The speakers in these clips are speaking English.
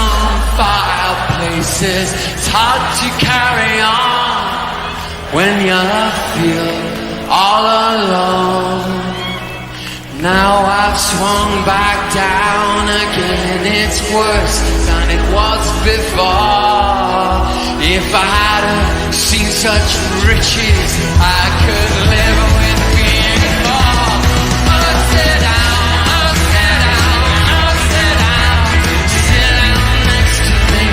on fireplaces. It's hard to carry on when you feel all alone. Now I've swung back down again. It's worse than it was before. If I hadn't seen such riches, I could live with being poor. Oh, sit down, oh, sit down, oh, sit down. Sit down next to me.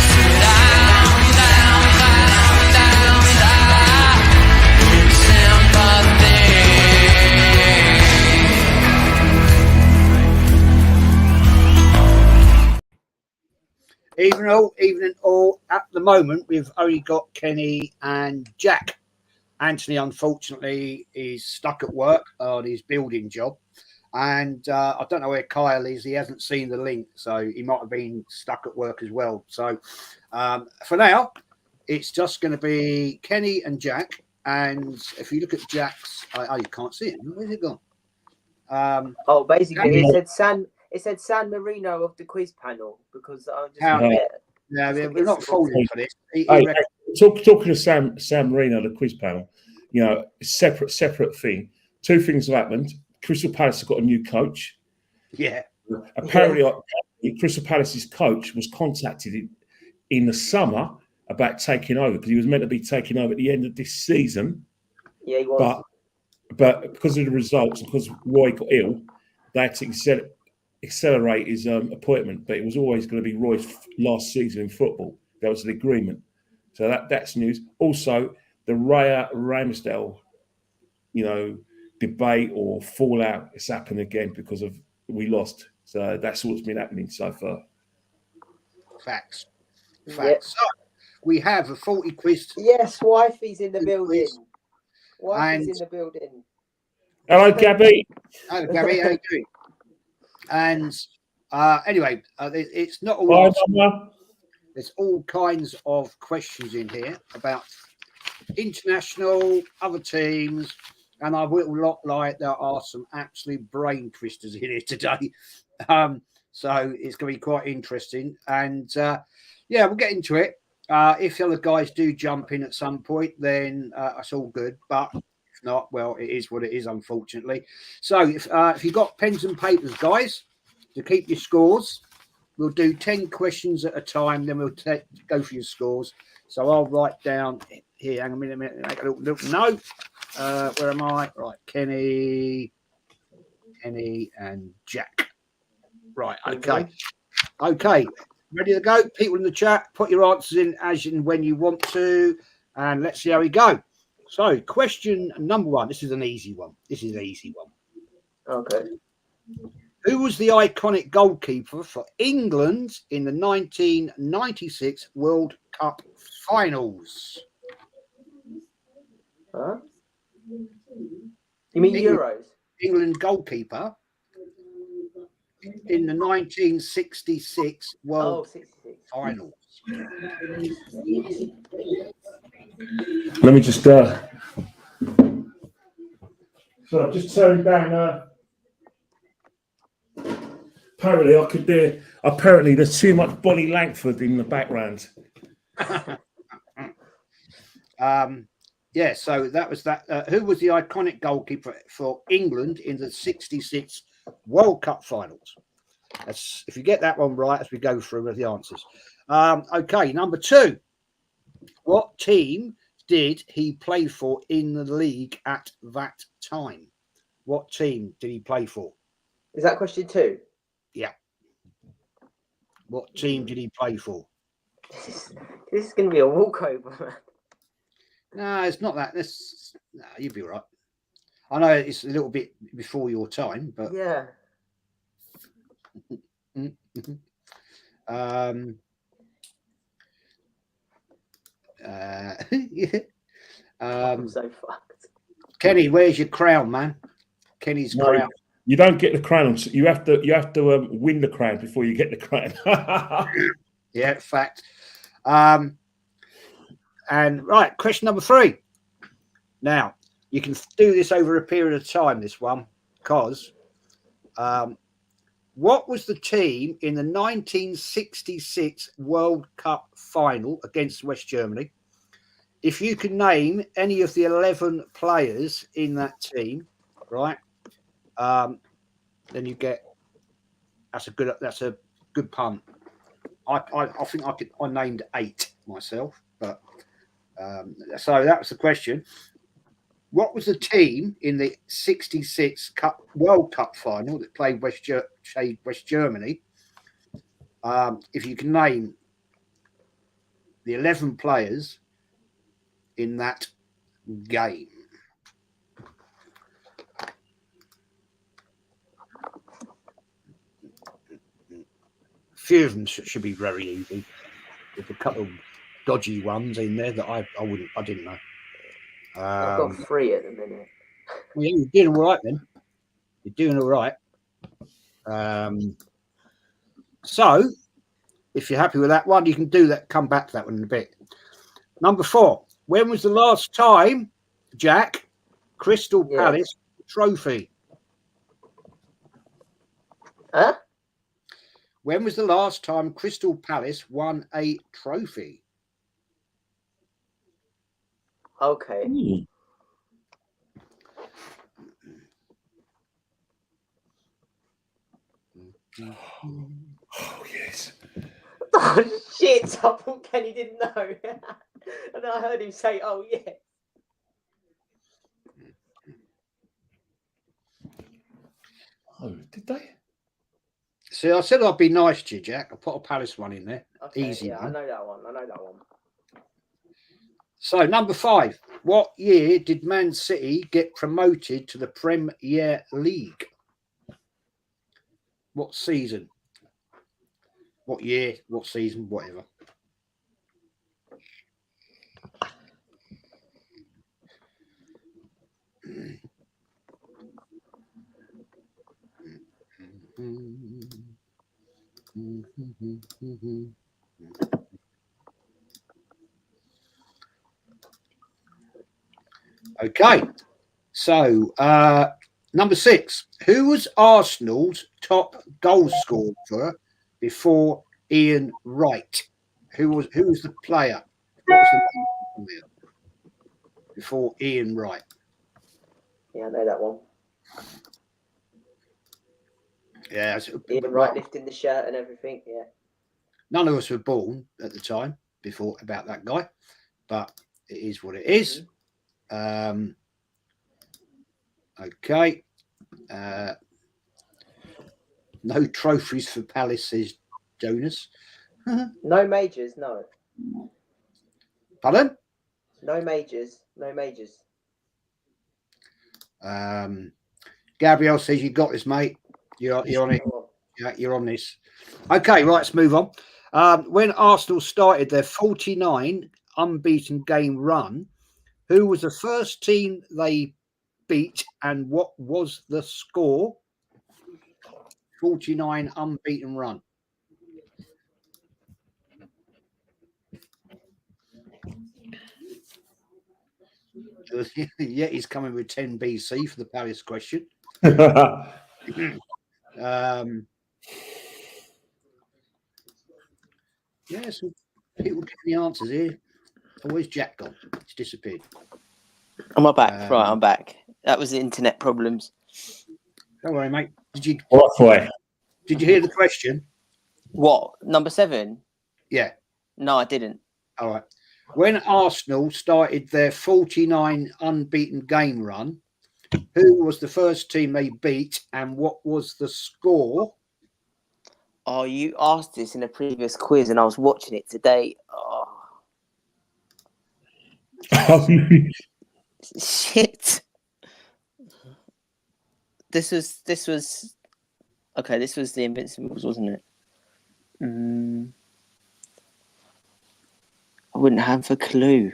Sit down, down, down, down, down. Sympathy. Even in all, at the moment, we've only got Kenny and Jack. Anthony, unfortunately, is stuck at work on his building job. And I don't know where Kyle is. He hasn't seen the link, so he might have been stuck at work as well. So for now, it's just going to be Kenny and Jack. And if you look at Jack's, you can't see it. Where's it gone? Basically, it said San Marino of the quiz panel because I just we're not falling for this. Talking of San Marino, the quiz panel, separate thing. Two things have happened. Crystal Palace have got a new coach. Yeah. Apparently, Crystal Palace's coach was contacted in the summer about taking over because he was meant to be taking over at the end of this season. Yeah, he was. But because of the results, because Roy got ill, they had to accelerate his appointment. But it was always going to be Roy's last season in football. That was the agreement. So that's news. Also, the Raya Ramsdale, debate or fallout has happened again because of we lost. So that's what's been happening so far. Facts. Yep. So we have a 40 quiz. Yes, wifey's in the building. Wifey's in the building. Hello, Gabby. Hello, Gabby. How you doing? And anyway, it's not all. There's all kinds of questions in here about international, other teams, and I will not lie, there are some absolute brain twisters in here today. So it's going to be quite interesting. And we'll get into it. If the other guys do jump in at some point, then that's all good. But if not, well, it is what it is, unfortunately. So if you've got pens and papers, guys, to keep your scores, we'll do 10 questions at a time. Then we'll go for your scores. So I'll write down here. Hang on a minute. Make a little note. Where am I? Right, Kenny, and Jack. Right, okay. Ready to go? People in the chat, put your answers in as and when you want to, and let's see how we go. So, question number 1. This is an easy one. Okay. Who was the iconic goalkeeper for England in the 1996 World Cup Finals? Huh? You mean Euros? England goalkeeper in the 1966 World 66. Finals. Let me just so I've just turned down apparently there's too much Bonnie Langford in the background. So that was that. Who was the iconic goalkeeper for England in the 66 World Cup Finals? If you get that one right as we go through with the answers. Okay, number 2. What team did he play for in the league at that time? What team did he play for? Is that question 2? Yeah. What team did he play for? This is going to be a walkover. No, it's not that. No, you'll be right. I know it's a little bit before your time, but yeah. I'm so fucked. Kenny, where's your crown, man? Kenny's crown. You don't get the crown. You have to win the crown before you get the crown. Yeah, fact. And right, question number 3. Now, you can do this over a period of time, this one, because What was the team in the 1966 World Cup final against West Germany? If you can name any of the 11 players in that team, right, then you get that's a good punt. I think I named 8 myself, but so that was the question. What was the team in the 66 World Cup final that played West Germany? If you can name the 11 players in that game. A few of them should be very easy. There's a couple of dodgy ones in there that I didn't know. I've got 3 at the minute. Well, yeah, you're doing all right then. You're doing all right. So, if you're happy with that one, you can do that. Come back to that one in a bit. Number 4. When was the last time, Jack, Crystal Palace trophy? Huh? When was the last time Crystal Palace won a trophy? Okay. Oh, yes. Oh, shit. I thought Kenny didn't know. And I heard him say, oh, yeah. Oh, did they? See, I said I'd be nice to you, Jack. I'll put a Palace one in there. Okay, Easy yeah, one. I know that one. So, number 5. What year did Man City get promoted to the Premier League? What season? What year? What season? Whatever. Okay, so number 6. Who was Arsenal's top goal scorer before Ian Wright? Who was the player? What was the player before Ian Wright? Yeah, I know that one. Yeah, Ian Wright lifting the shirt and everything. Yeah. None of us were born at the time before about that guy, but it is what it is. Okay. No trophies for Palace, says Jonas. No majors, no. Pardon? No majors. Gabrielle says you got this, mate. You're on it. Yeah, you're on this. Okay, right, let's move on. When Arsenal started their 49 unbeaten game run, who was the first team they beat and what was the score? 49 unbeaten run. Yeah, he's coming with 10 BC for the Palace question. Yeah, some people getting the answers here. Oh, where's Jack gone? He's disappeared. Am I back? Right, I'm back. That was the internet problems. Don't worry, mate. Did you hear the question? What? Number 7? Yeah. No, I didn't. All right. When Arsenal started their 49 unbeaten game run, who was the first team they beat and what was the score? Oh, you asked this in a previous quiz and I was watching it today. Oh. Shit. This was okay, this was the Invincibles, wasn't it? I wouldn't have a clue.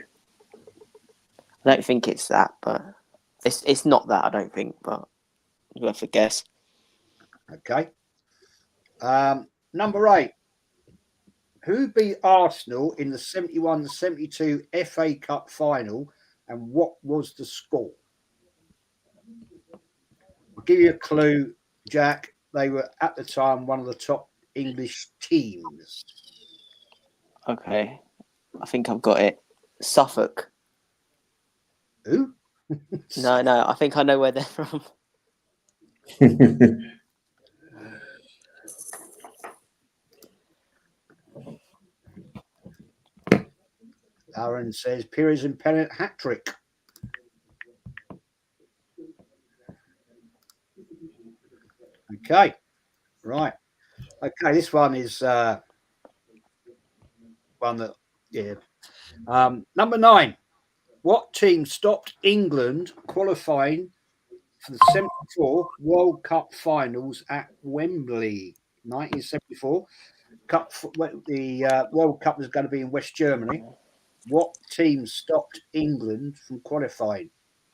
I don't think it's that, but it's not that, I don't think, but I'll have to guess. Okay. Number 8. Who beat Arsenal in the 71-72 FA Cup final and what was the score? I'll give you a clue, Jack. they were at the time one of the top English teams. Okay. I think I've got it. Suffolk. Who? No, I think I know where they're from. Aaron says Pires and Pennant hat trick. Okay, right. Okay, this one is one that, yeah. Number 9. What team stopped England qualifying for the 74 World Cup finals at Wembley, 1974? The World Cup was going to be in West Germany. What team stopped England from qualifying?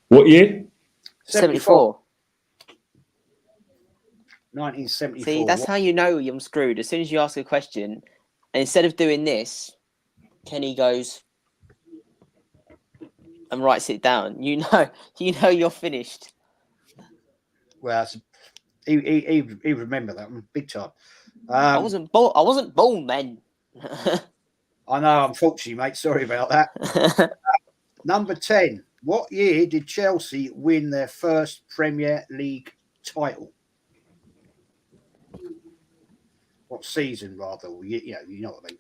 What year? 74. 1974. See, that's how you know I'm screwed. As soon as you ask a question, and instead of doing this, Kenny goes and writes it down. You know you're finished. Well, he remember that one big time. I wasn't born then. I know, unfortunately, mate. Sorry about that. Number 10. What year did Chelsea win their first Premier League title? What season, rather? You know what I mean.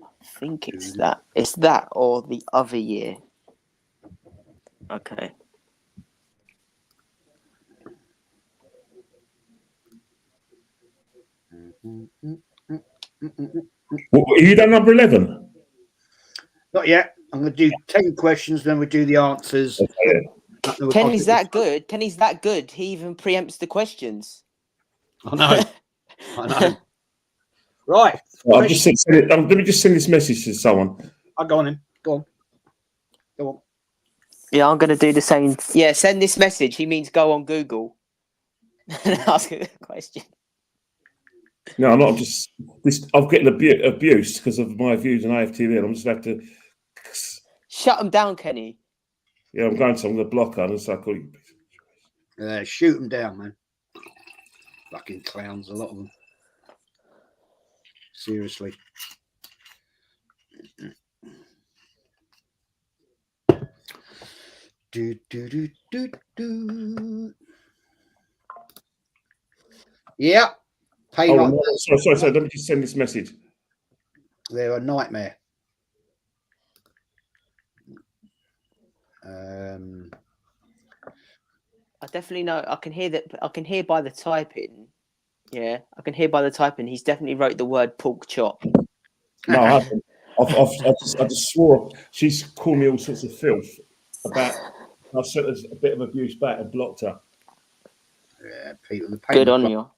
I think it's that. It's that or the other year. Okay. What, have you done number 11? Not yet. I'm going to do 10 questions, then we do the answers. Okay. Kenny's that good. Kenny's that good. He even preempts the questions. I know. I know. Right. Well, let me just send this message to someone. I'll go on in. Go on. Yeah, I'm going to do the same. Yeah, send this message. He means go on Google and ask a question. No, I'm not. I'm getting abused because of my views on AFTV. I'm just have to shut him down, Kenny. Yeah, I'm going to block her and so I call you. Shoot them down, man. Fucking clowns, a lot of them. Seriously. Do. Yeah. Sorry. Let me just send this message. They're a nightmare. I definitely know. I can hear that. I can hear by the typing. Yeah, I can hear by the typing. He's definitely wrote the word pork chop. No, I haven't. I just swore. She's called me all sorts of filth about. I sent her a bit of abuse back and blocked her. Yeah, people. Good on you.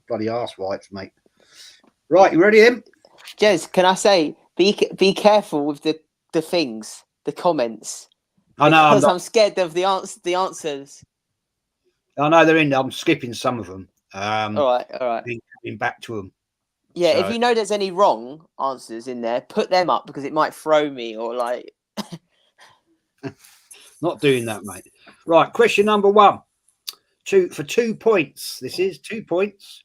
Bloody arse wipes, mate. Right, you ready, Em? Jez, can I say be careful with the things, the comments. I know. Because I'm scared of the answers. I know they're in there. I'm skipping some of them. All right. Coming back to them. Yeah, so, if you know there's any wrong answers in there, put them up because it might throw me or like. Not doing that, mate. Right, question number 1. For 2 points. This is 2 points.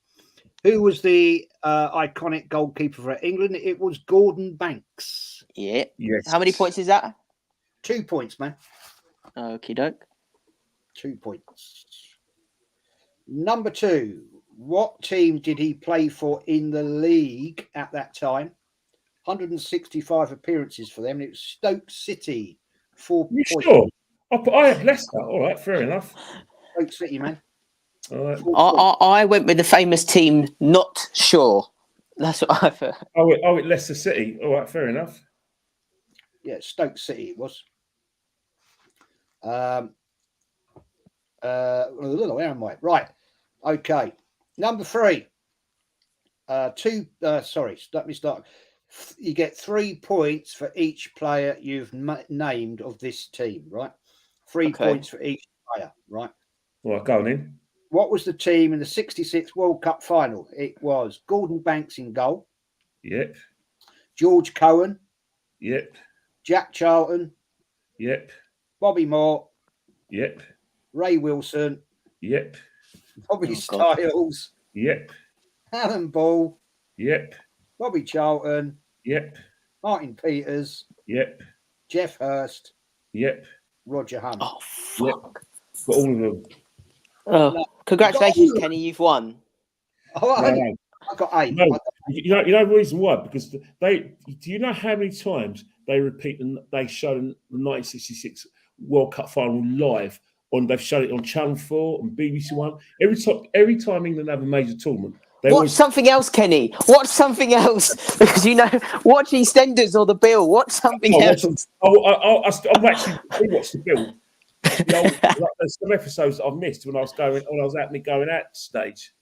Who was the iconic goalkeeper for England? It was Gordon Banks. Yeah. Yes. How many points is that? 2 points, man. Okie doke. 2 points. Number 2. What team did he play for in the league at that time? 165 appearances for them. It was Stoke City. 4 you points. Sure? I had Leicester. All right, fair enough. Stoke City, man. All right. I went with the famous team. Not sure. That's what I've heard. Oh, at Leicester City. All right, fair enough. Yeah, Stoke City it was. Where am I? Right. Okay. Number 3. Let me start. You get 3 points for each player you've named of this team, right? 3 points for each player, right? All right, going in. What was the team in the 66 World Cup final? It was Gordon Banks in goal. Yep. George Cohen. Yep. Jack Charlton. Yep. Bobby Moore, Yep. Ray Wilson, Yep. Bobby Oh, God. Styles, Yep. Alan Ball, Yep. Bobby Charlton, Yep. Martin Peters, Yep. Jeff Hurst, Yep. Roger Hunt. Oh, Yep. fuck. Got all of them. Oh, No, congratulations, got all- Kenny. You've won. Oh, No. I got 8. No. You know the reason why? Because they. Do you know how many times they repeat and they show the 1966 World Cup final live on? They've shown it on Channel 4 and BBC One. Every time England have a major tournament, they Watch always. something else, Kenny. Watch something else. Because, watch EastEnders or The Bill. Watch something else. I'm actually rewatched the Bill. There's some episodes that I've missed when I was going out stage.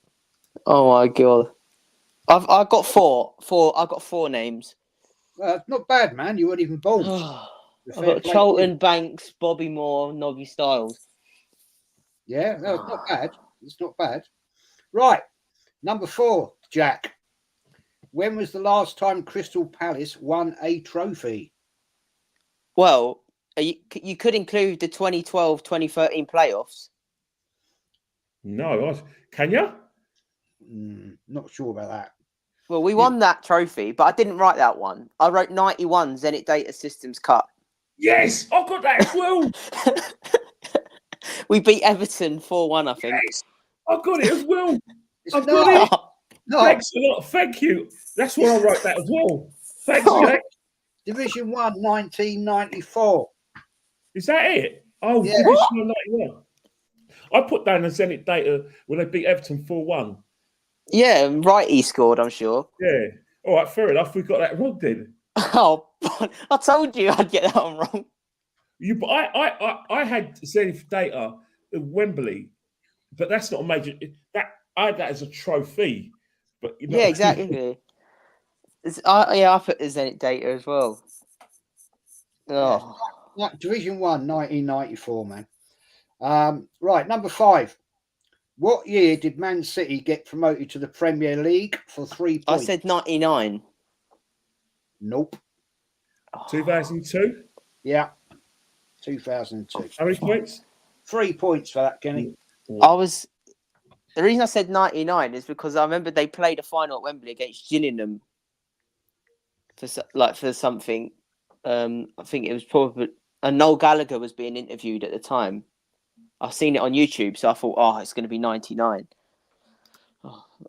Oh, my God. I've got four. I've got 4 names. Not bad, man. You weren't even born. I've got Charlton, Banks, Bobby Moore, Nobby Styles. Yeah, no, it's not bad. It's not bad. Right. Number 4, Jack. When was the last time Crystal Palace won a trophy? Well, you could include the 2012-2013 playoffs. No, can you? Not sure about that. Well, we won that trophy, but I didn't write that one. I wrote 91 Zenit Data Systems Cup. Yes, I've got that as well. We beat Everton 4-1, I think. Yes, I've got it as well. It's I've not. got it. No. Thanks a lot. Thank you. That's why I wrote that as well. Thanks, Jack. Division 1, 1994. Is that it? Oh, Yeah. Division 91. I put down the Zenit Data when they beat Everton 4-1. Yeah, Righty scored, I'm sure. Yeah. All right, fair enough. We got that wrong then. Oh, I told you I'd get that one wrong. I had Zenit Data at Wembley, but that's not a major. I had that as a trophy. But Yeah, exactly. I put the Zenit Data as well. Oh. Division 1, 1994, man. Right, number 5. What year did Man City get promoted to the Premier League for 3 points? I said 99. Nope. 2002? Yeah. 2002. How many points? 3 points for that, Kenny. The reason I said 99 is because I remember they played a final at Wembley against Gillingham for something. I think it was probably, and Noel Gallagher was being interviewed at the time. I've seen it on YouTube, so I thought, it's going to be 99.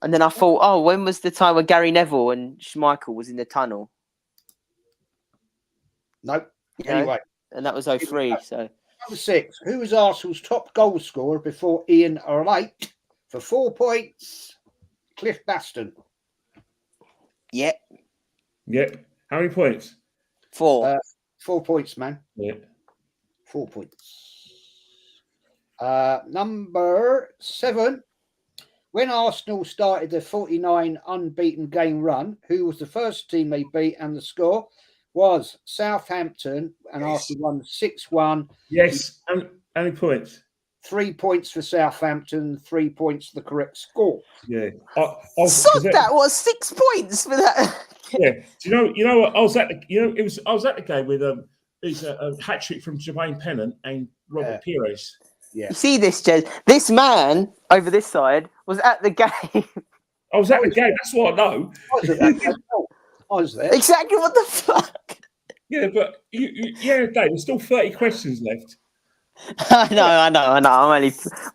And then I thought, when was the time when Gary Neville and Schmeichel was in the tunnel? Nope. Anyway. And that was 03. So number 6. Who was Arsenal's top goal scorer before Ian Wright? For 4 points, Cliff Baston. Yep. Yep. How many points? 4. 4 points, man. Yeah. 4 points. Number 7. When Arsenal started their 49 unbeaten game run, who was the first team they beat, and the score was Southampton, and Arsenal won 6-1. Yes. How many points? 3 points for Southampton, 3 points for the correct score. Yeah. That was 6 points for that. Yeah. Do you know what? I was at the game with it's a hat trick from Jermaine Pennant and Robert Pires. Yeah. You see this, Jez? This man over this side was at the game. I was at the game. That's what I know. I was there. Exactly what the fuck. Yeah, but Dave, there's still 30 questions left. I know. I'm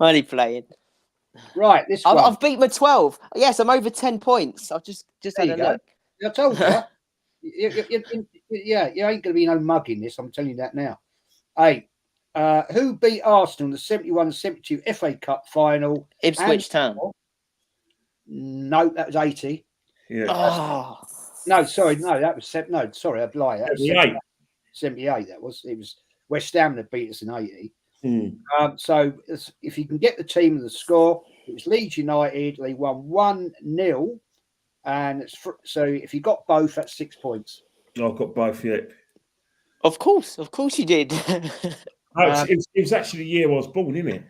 only playing. Right, this one. I've beat my 12. Yes, I'm over 10 points. I've just had a look. I told you. You ain't going to be no mug in this. I'm telling you that now. Hey, who beat Arsenal in the 71-72 FA Cup final? Ipswich Town. No, that was 80. Yeah. Oh. No, sorry, no, that was no. Sorry, I'd lie. That was 78. That was. It was West Ham that beat us in 80. So if you can get the team and the score, it was Leeds United. They won 1-0, and so if you got both, that's 6 points. I've got both. Yeah. Of course you did. It was actually the year I was born, isn't it?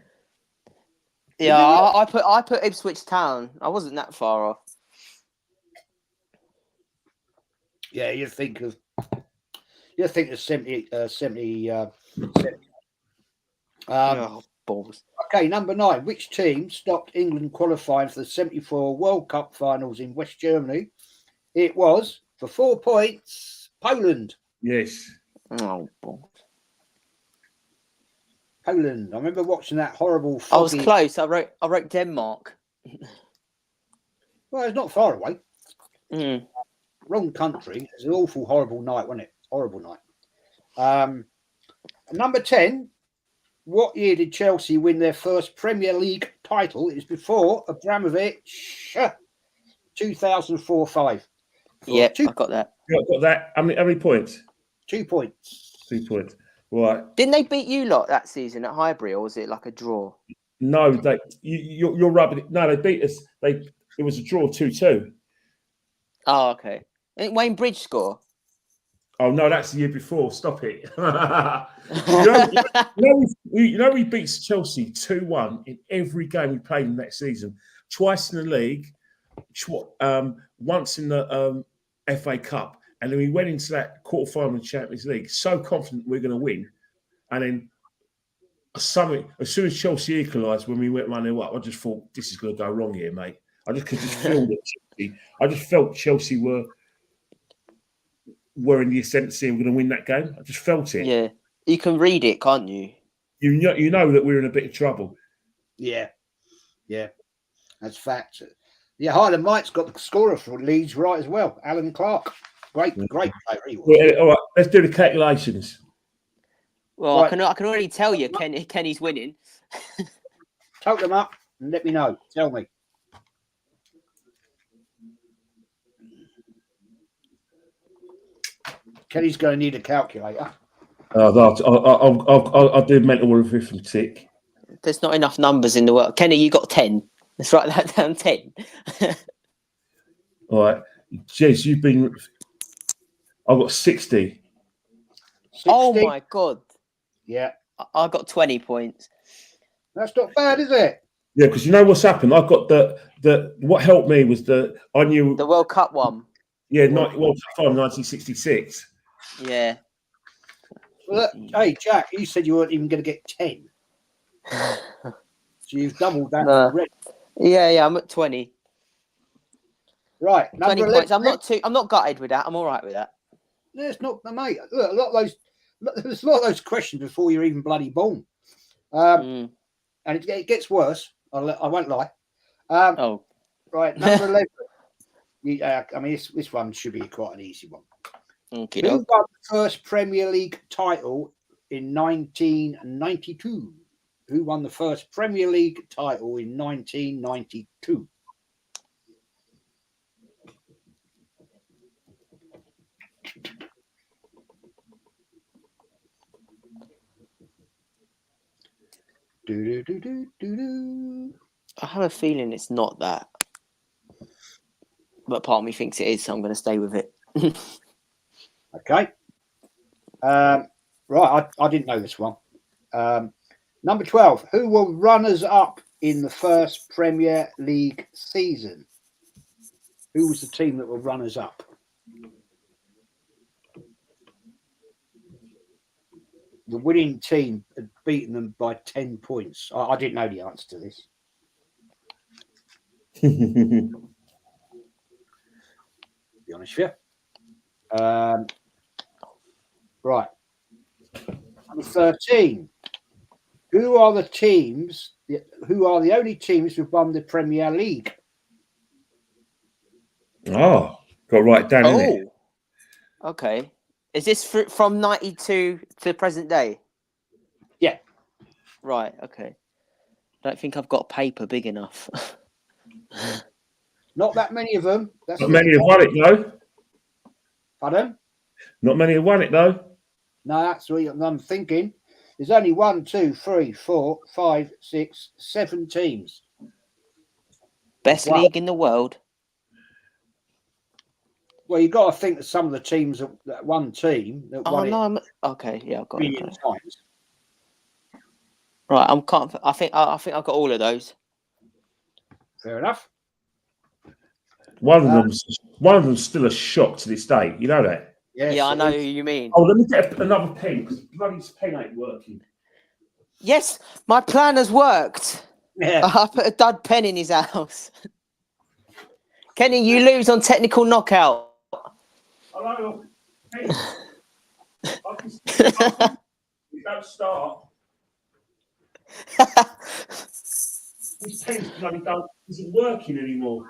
Yeah, I put Ipswich Town. I wasn't that far off. Yeah, you think of 70. Balls. Okay, number 9. Which team stopped England qualifying for the 74 World Cup finals in West Germany? It was, for 4 points, Poland. Yes. Oh, balls. Poland. I remember watching that horrible foggy... I was close. I wrote Denmark. Well, it's not far away. Mm. Wrong country. It's an awful, horrible night, wasn't it? Horrible night. Number 10. What year did Chelsea win their first Premier League title? It was before Abramovich. 2004-05. Yeah, I got that. You got that. How many points? 2 points. 2 points. Right. Didn't they beat you lot that season at Highbury, or was it like a draw? No, you're rubbing it. No, they beat us. It was a draw 2-2. Oh, okay. Didn't Wayne Bridge score? Oh no, that's the year before. Stop it. We beat Chelsea 2-1 in every game we played in that season. Twice in the league, once in the FA Cup, and then we went into that quarter-final of the Champions League so confident we're going to win, and then as soon as Chelsea equalised when we went 1-0 up, I just thought this is going to go wrong here, mate. I just could just feel that Chelsea. I just felt Chelsea were in the ascendancy and we're going to win that game. I just felt it. Yeah, you can read it, can't you? You know that we're in a bit of trouble. Yeah, that's fact. Yeah, Highland Mike's got the scorer for Leeds right as well, Alan Clark. Great player he was. Yeah, all right, let's do the calculations. Well, Right. I can already tell you, Kenny's winning. Total them up and let me know. Tell me. Kenny's going to need a calculator. I'll do mental arithmetic. There's not enough numbers in the world. Kenny, you got 10. Let's write that down, 10. All right. Jez, I've got 60. 60? Oh, my God. Yeah. I got 20 points. That's not bad, is it? Yeah, because you know what's happened? I've got what helped me was I knew The World Cup one. Yeah, World Cup final 1966. Yeah. Well, hey, Jack, you said you weren't even going to get 10. So you've doubled that already. Yeah, I'm at 20. Right, 20 11. points. I'm not gutted with that. I'm all right with that. No, it's not, mate. Look, there's a lot of those questions before you're even bloody born. And it gets worse. I won't lie. Right, number 11. I mean, this one should be quite an easy one. Okay. Who won the first Premier League title in 1992? Who won the first Premier League title in 1992? I have a feeling it's not that. But part of me thinks it is, so I'm going to stay with it. Okay. Right, I didn't know this one. Number 12. Who were runners-up in the first Premier League season? Who was the team that were runners-up? The winning team had beaten them by 10 points. I didn't know the answer to this. To be honest with you. Right. Number 13. Who are the only teams who've won the Premier League? Oh, got to write it down, innit? Okay. Is this from 92 to present day? Yeah. Right, okay. I don't think I've got paper big enough. Not that many of them. Not many have won it, though. Pardon? Not many have won it, though. No, that's what I'm thinking. There's only 1, 2, 3, 4, 5, 6, 7 teams. Best league in the world. Well, you've got to think that some of the teams that one team that won it. Okay, yeah, I've got it. Times. Right, I think I've got all of those. Fair enough. One of them's still a shock to this day. You know that? Yes, Yeah, I know it who is. you mean. Oh, let me get another pen because bloody pen ain't working. Yes, my plan has worked. Yeah. I put a dud pen in his house. Kenny, you lose on technical knockout. Hello, pen. You don't start. This pen's bloody isn't working anymore.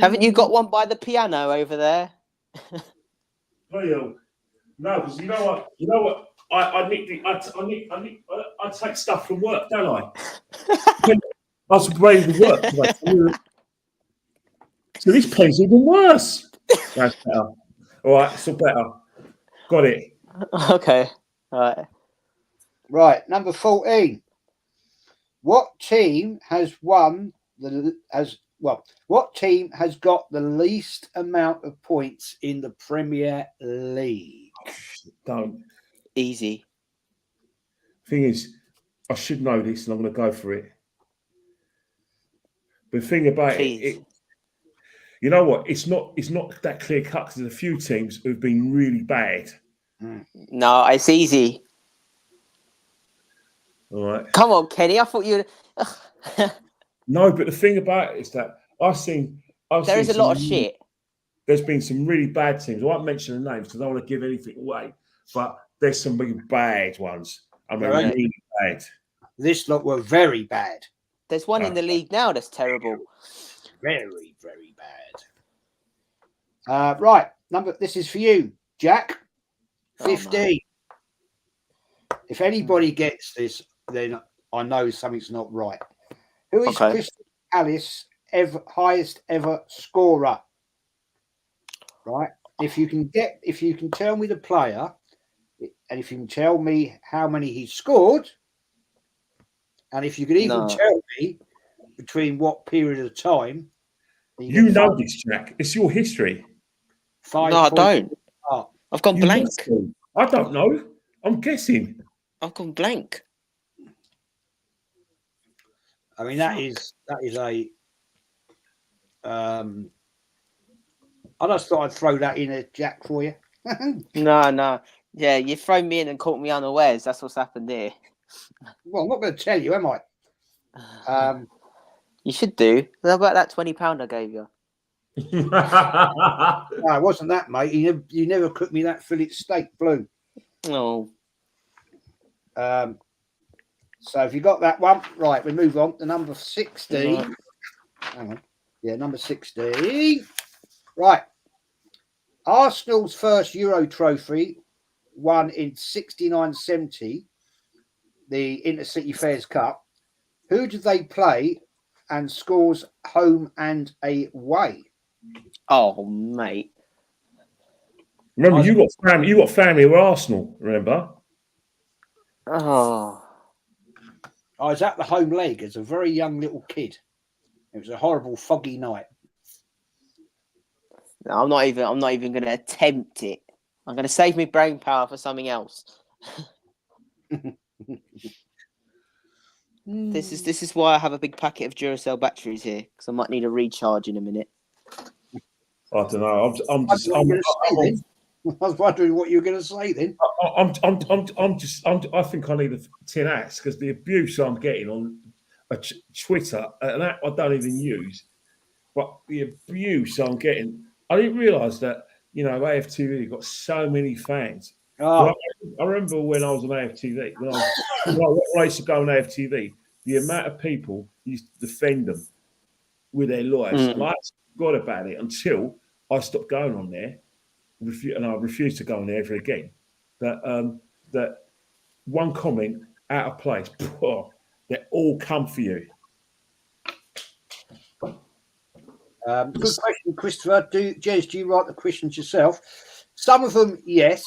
Haven't you got one by the piano over there? Real. No, because you know what? You know what? I take stuff from work, don't I? I was ready to work. So this pen's even worse. That's better. All right, still better. Got it. Okay. All right. Right, number 14. What team has won what team has got the least amount of points in the Premier League? Don't. Easy. Thing is, I should know this, and I'm going to go for it. But the thing about Please. you know what? It's not that clear cut because there's a few teams who've been really bad. No, it's easy. All right. Come on, Kenny. I thought you'd. No, but the thing about it is that There is a lot of shit. There's been some really bad teams. I won't mention the names because I don't want to give anything away. But there's some really bad ones. I mean, Right. really bad. This lot were very bad. There's one in the league now that's terrible. Very, very bad. Right. This is for you, Jack. 15. If anybody gets this, then I know something's not right. Who is Crystal Palace highest ever scorer? Right. If you can tell me the player, and if you can tell me how many he scored, and if you could even tell me between what period of time. You know this, Jack. It's your history. 5 No, I don't. I've gone blank. I don't know. I'm guessing. I've gone blank. I mean, that is a. I just thought I'd throw that in a Jack for you. No. Yeah, you thrown me in and caught me unawares. That's what's happened here. Well, I'm not going to tell you, am I? You should do. How about that £20 I gave you? No, it wasn't that, mate. You never cooked me that fillet steak blue. Oh. So if you got that one, right, we move on to number 16. Right. Hang on. Yeah, number 16. Right. Arsenal's first Euro trophy won in 69-70, the Intercity Fairs Cup. Who did they play and scores home and away? Oh, mate. Remember, you got family with Arsenal, remember? Oh. I was at the home leg as a very young little kid. It was a horrible foggy night. No, I'm not even going to attempt it. I'm going to save my brain power for something else. This is why I have a big packet of Duracell batteries here, because I might need a recharge in a minute. I don't know. I was wondering what you were going to say then. I think I need a 10 acts because the abuse I'm getting on Twitter, and that I don't even use, but the abuse I'm getting, I didn't realise that, AFTV got so many fans. Oh. I remember when I was on AFTV, when I used to go on AFTV, the amount of people used to defend them with their lives. And I forgot about it until I stopped going on there. And I refused to go on there ever again. That one comment out of place, they all come for you. Good question, Christopher. Jez, do you write the questions yourself? Some of them, yes.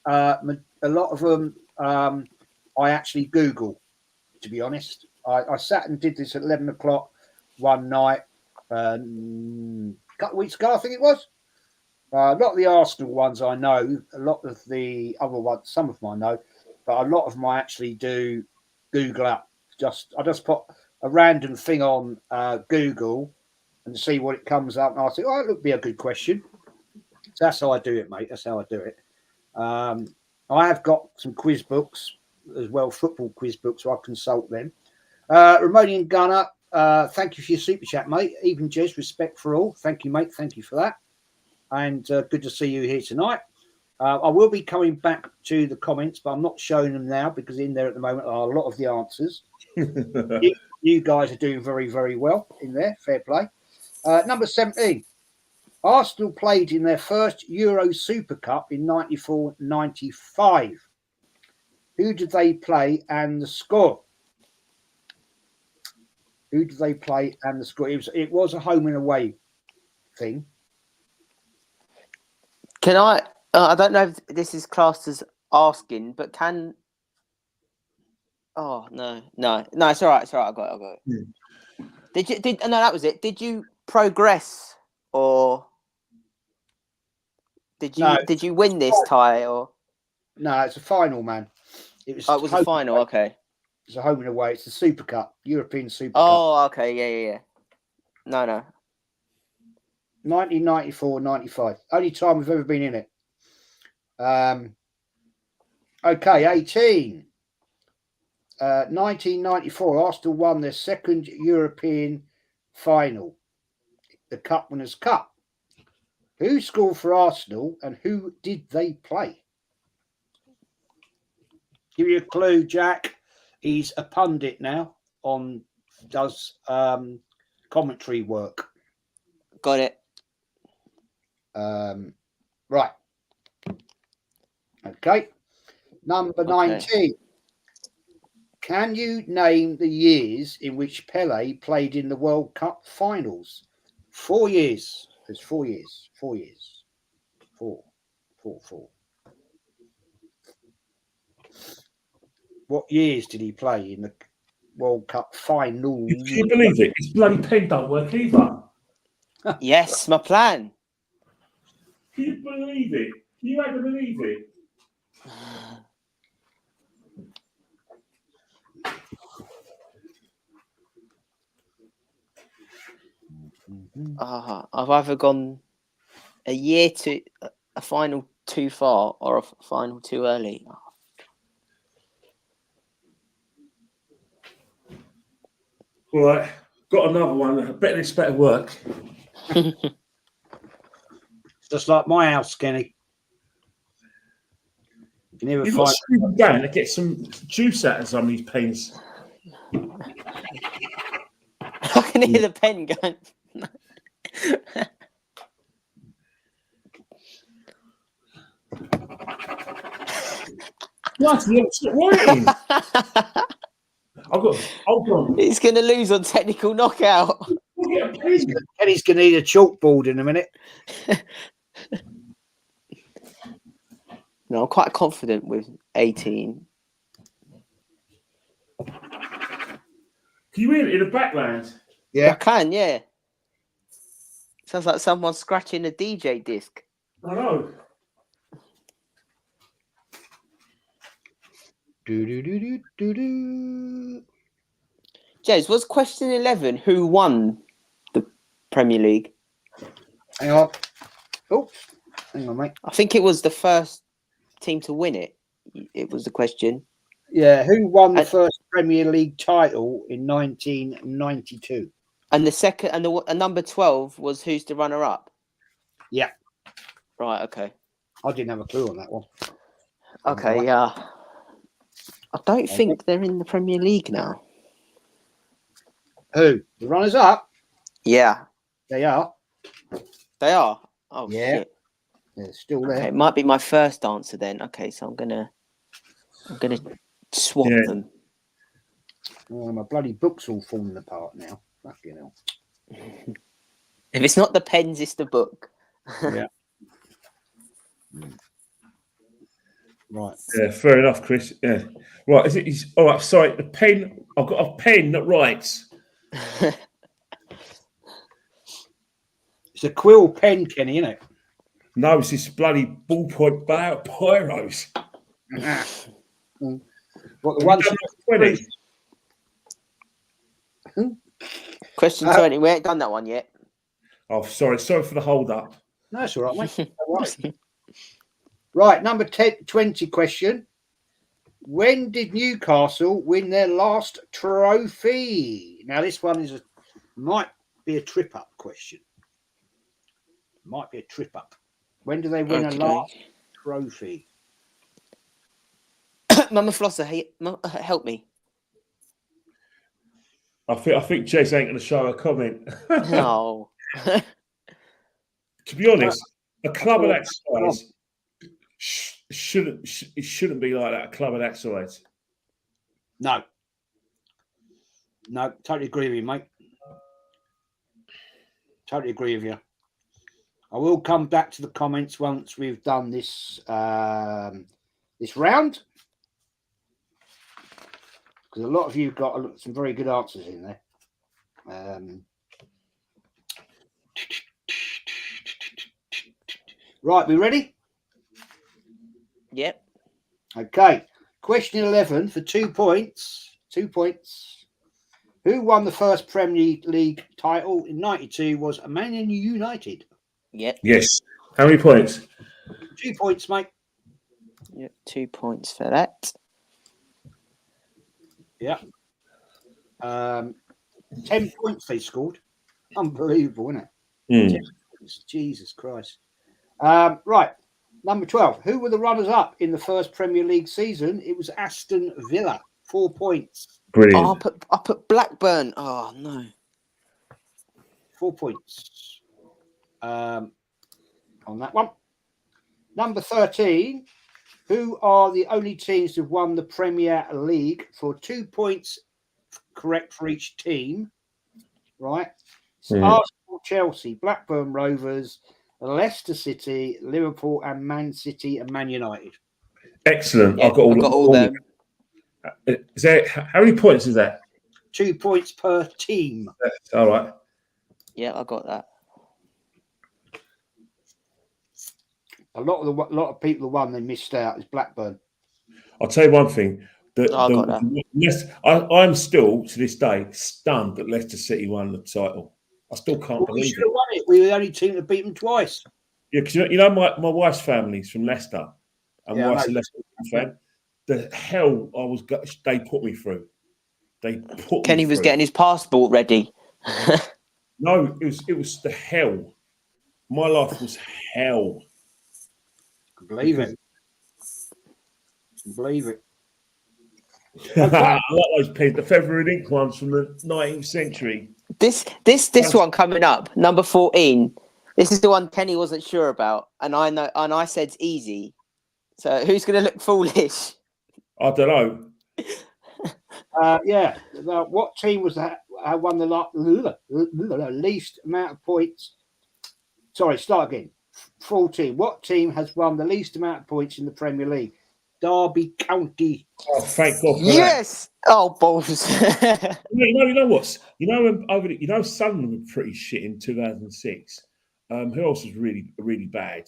A lot of them, I actually Google. To be honest, I sat and did this at 11 o'clock one night, a couple of weeks ago, I think it was. A lot of the Arsenal ones I know, a lot of the other ones, some of them I know, but a lot of them I actually do Google up. I just put a random thing on Google, and see what it comes up. And I think, oh, it would be a good question. So that's how I do it, mate. That's how I do it. I have got some quiz books as well, football quiz books, so I consult them. Ramonian Gunner, thank you for your super chat, mate. Even Jez, respect for all. Thank you, mate. Thank you for that. And good to see you here tonight. I will be coming back to the comments, but I'm not showing them now because in there at the moment are a lot of the answers. you guys are doing very, very well in there. Fair play. Number 17. Arsenal played in their first Euro Super Cup in 94-95. Who did they play and the score? Who did they play and the score? It was a home and away thing. Can I? I don't know if this is classed as asking, but can? Oh no! It's all right. It's all right. I got it. Yeah. No, that was it. Did you progress or did you win this tie or? No, it's a final, man. It was a final. Okay. It's a home and away. It's the Super Cup, European Super Cup. Oh, okay. Yeah. No. 1994-95. Only time we've ever been in it. Okay, 18. 1994, Arsenal won their second European final, the Cup Winners' Cup. Who scored for Arsenal and who did they play? Give you a clue, Jack. He's a pundit now does commentary work. Got it. Right. Okay. Number 19. Can you name the years in which Pele played in the World Cup finals? 4 years. There's 4 years. 4 years. 4. What years did he play in the World Cup finals? Can you believe it? His bloody pen don't work either. Yes, my plan. Can you believe it? Can you ever believe it? I've either gone a final too far or a final too early. All right, got another one. I bet this better work. Just like my house, Kenny. You've got to screw them down to get some juice out of some of these pens. I can hear the pen going. What? It's not writing. Hold on. He's going to lose on technical knockout. Kenny's going to need a chalkboard in a minute. No, I'm quite confident with 18. Can you hear it in the background? Yeah. I can, yeah. Sounds like someone scratching a DJ disc. I know. Jez, was question 11 who won the Premier League? Hang on. Oops. Hang on, mate. I think it was the first team to win it. It was the question. Yeah, who won the first Premier League title in 1992? And the second, and the number 12 was who's the runner-up? Yeah. Right, okay. I didn't have a clue on that one. Okay, yeah. I don't think they're in the Premier League now. Who? The runners-up? Yeah. They are. They are? Oh, yeah. shit. They're still there. Okay, it might be my first answer then. Okay, so I'm gonna swap them. Oh, my bloody book's all falling apart now. Fucking hell. If it's not the pens, it's the book. Yeah. Right. Yeah, fair enough, Chris. Yeah. Right. All right. Sorry. The pen. I've got a pen that writes. It's a quill pen, Kenny, isn't it? No, it's this bloody ballpoint pyros. What the ones? 20? Question 20. We ain't done that one yet. Oh, sorry for the hold up. No, that's all right, mate. All right. Right, number 20 question. When did Newcastle win their last trophy? Now, this one might be a trip-up question. Might be a trip-up. When do they win a last trophy? Mama Flosser, help me. I think Jez ain't going to show a comment. No. To be honest, a club of that size shouldn't be like that. A club of that size. No, totally agree with you, mate. Totally agree with you. I will come back to the comments once we've done this this round, because a lot of you got some very good answers in there. Right, we ready? Yep. Okay. Question 11 for 2 points. 2 points. Who won the first Premier League title in '92 was Man United. Yep. Yes. How many points? 2 points, mate. Yep. 2 points for that. Yeah. 10 points they scored. Unbelievable, isn't it? 10 points. Jesus Christ. Right. Number 12. Who were the runners-up in the first Premier League season? It was Aston Villa. 4 points. Brilliant. I put Blackburn. Oh, no. 4 points on that one. Number 13. Who are the only teams who've won the Premier League for 2 points correct for each team? Right. So Arsenal, Chelsea, Blackburn Rovers, Leicester City, Liverpool, and Man City and Man United. Excellent. Yeah, I've got all them. Is that how many points is that? 2 points per team. All right. Yeah, I got that. A lot of people the one they missed out is Blackburn. I'll tell you one thing. I got that. I'm still to this day stunned that Leicester City won the title. I still can't We believe should have won it. We were the only team to beat them twice. Yeah, because you know my wife's family's from Leicester, and Yeah, my wife's a Leicester fan. The hell they put me through. Kenny was getting his passport ready. No, it was the hell. My life was hell. Believe it. Believe it. I like those pens, the feather and ink ones from the 19th century. This one coming up, number 14. This is the one Kenny wasn't sure about, and I said it's easy. So who's going to look foolish? I don't know. Yeah. What team was that won the least amount of points? Sorry, start again. 14. What team has won the least amount of points in the Premier League? Derby County. Oh, thank God for yes. that. Oh, balls. You know what? Sunderland were pretty shit in 2006. Who else was really, really bad?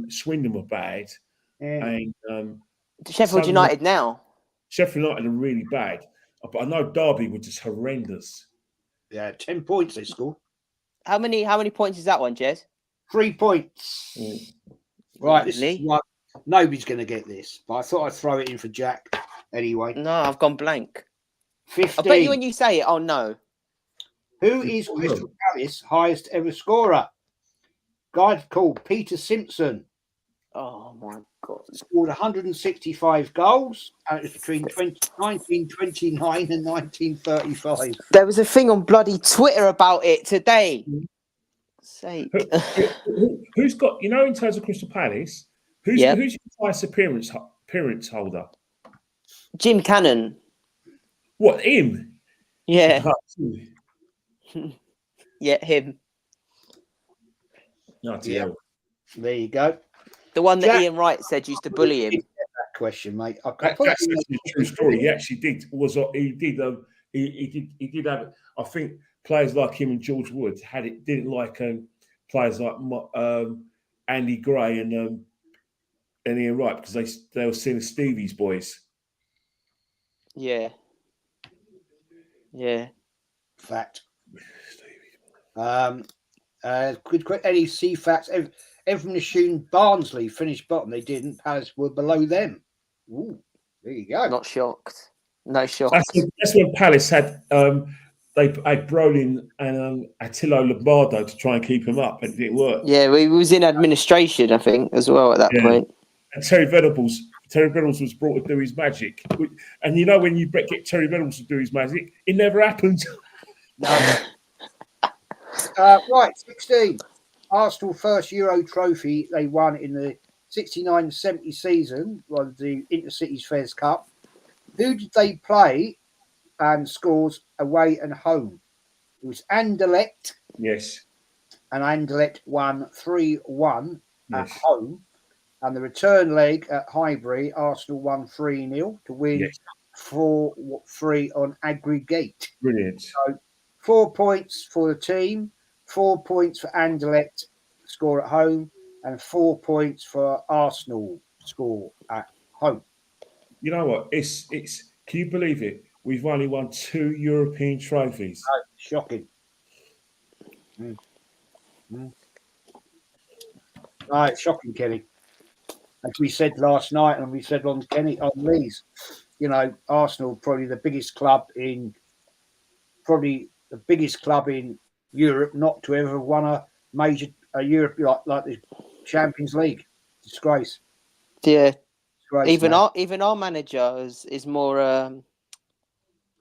Swindon were bad. Yeah. Sheffield Sunderland, United now. Sheffield United are really bad. But I know Derby were just horrendous. Yeah, 10 points they scored. How many points is that one, Jez? 3 points. Right, this is one. Nobody's going to get this, but I thought I'd throw it in for Jack anyway. No, I've gone blank. 15. I bet you when you say it, I'll know. Who is Crystal Palace's highest ever scorer? Guy called Peter Simpson. Oh, my God. Scored 165 goals, and it was between 1929 and 1935. There was a thing on bloody Twitter about it today. Sake. Who's got, in terms of Crystal Palace, who's your highest appearance holder? Jim Cannon. What, him? Yeah. Yeah, him. No, yeah. There you go. The one that Ian Wright said used to bully him. That question, mate. That's actually a true story. He actually did. He did have. I think players like him and George Wood didn't like players like Andy Gray and Ian Wright because they were seen as Stevie's boys. Yeah. Yeah. Fact. Good. Any C facts? Everyone assumed Barnsley finished bottom. They didn't. Palace were below them. Ooh, there you go. Not shocked. No shock. That's when Palace had they had Brolin and Attilio Lombardo to try and keep him up, and it didn't work. Yeah, we was in administration, I think, as well at that point. And Terry Venables was brought to do his magic. And you know when you get Terry Venables to do his magic, it never happens. No. Right, 16. Arsenal first Euro trophy they won in the 69-70 season was the Intercities Fairs Cup. Who did they play and scores away and home? It was Anderlecht. Yes. And Anderlecht won 3-1 at home. And the return leg at Highbury, Arsenal won 3-0 to win 4-3 on aggregate. Brilliant. So 4 points for the team, 4 points for Anderlecht score at home, and 4 points for Arsenal score at home. You know what? It's. Can you believe it? We've only won 2 European trophies. Oh, shocking. Right, shocking, Kenny. As we said last night, and we said on Lee's, you know, Arsenal probably the biggest club in Europe not to ever won a major Europe like the Champions League. Disgrace. Yeah. Disgrace, even our manager is more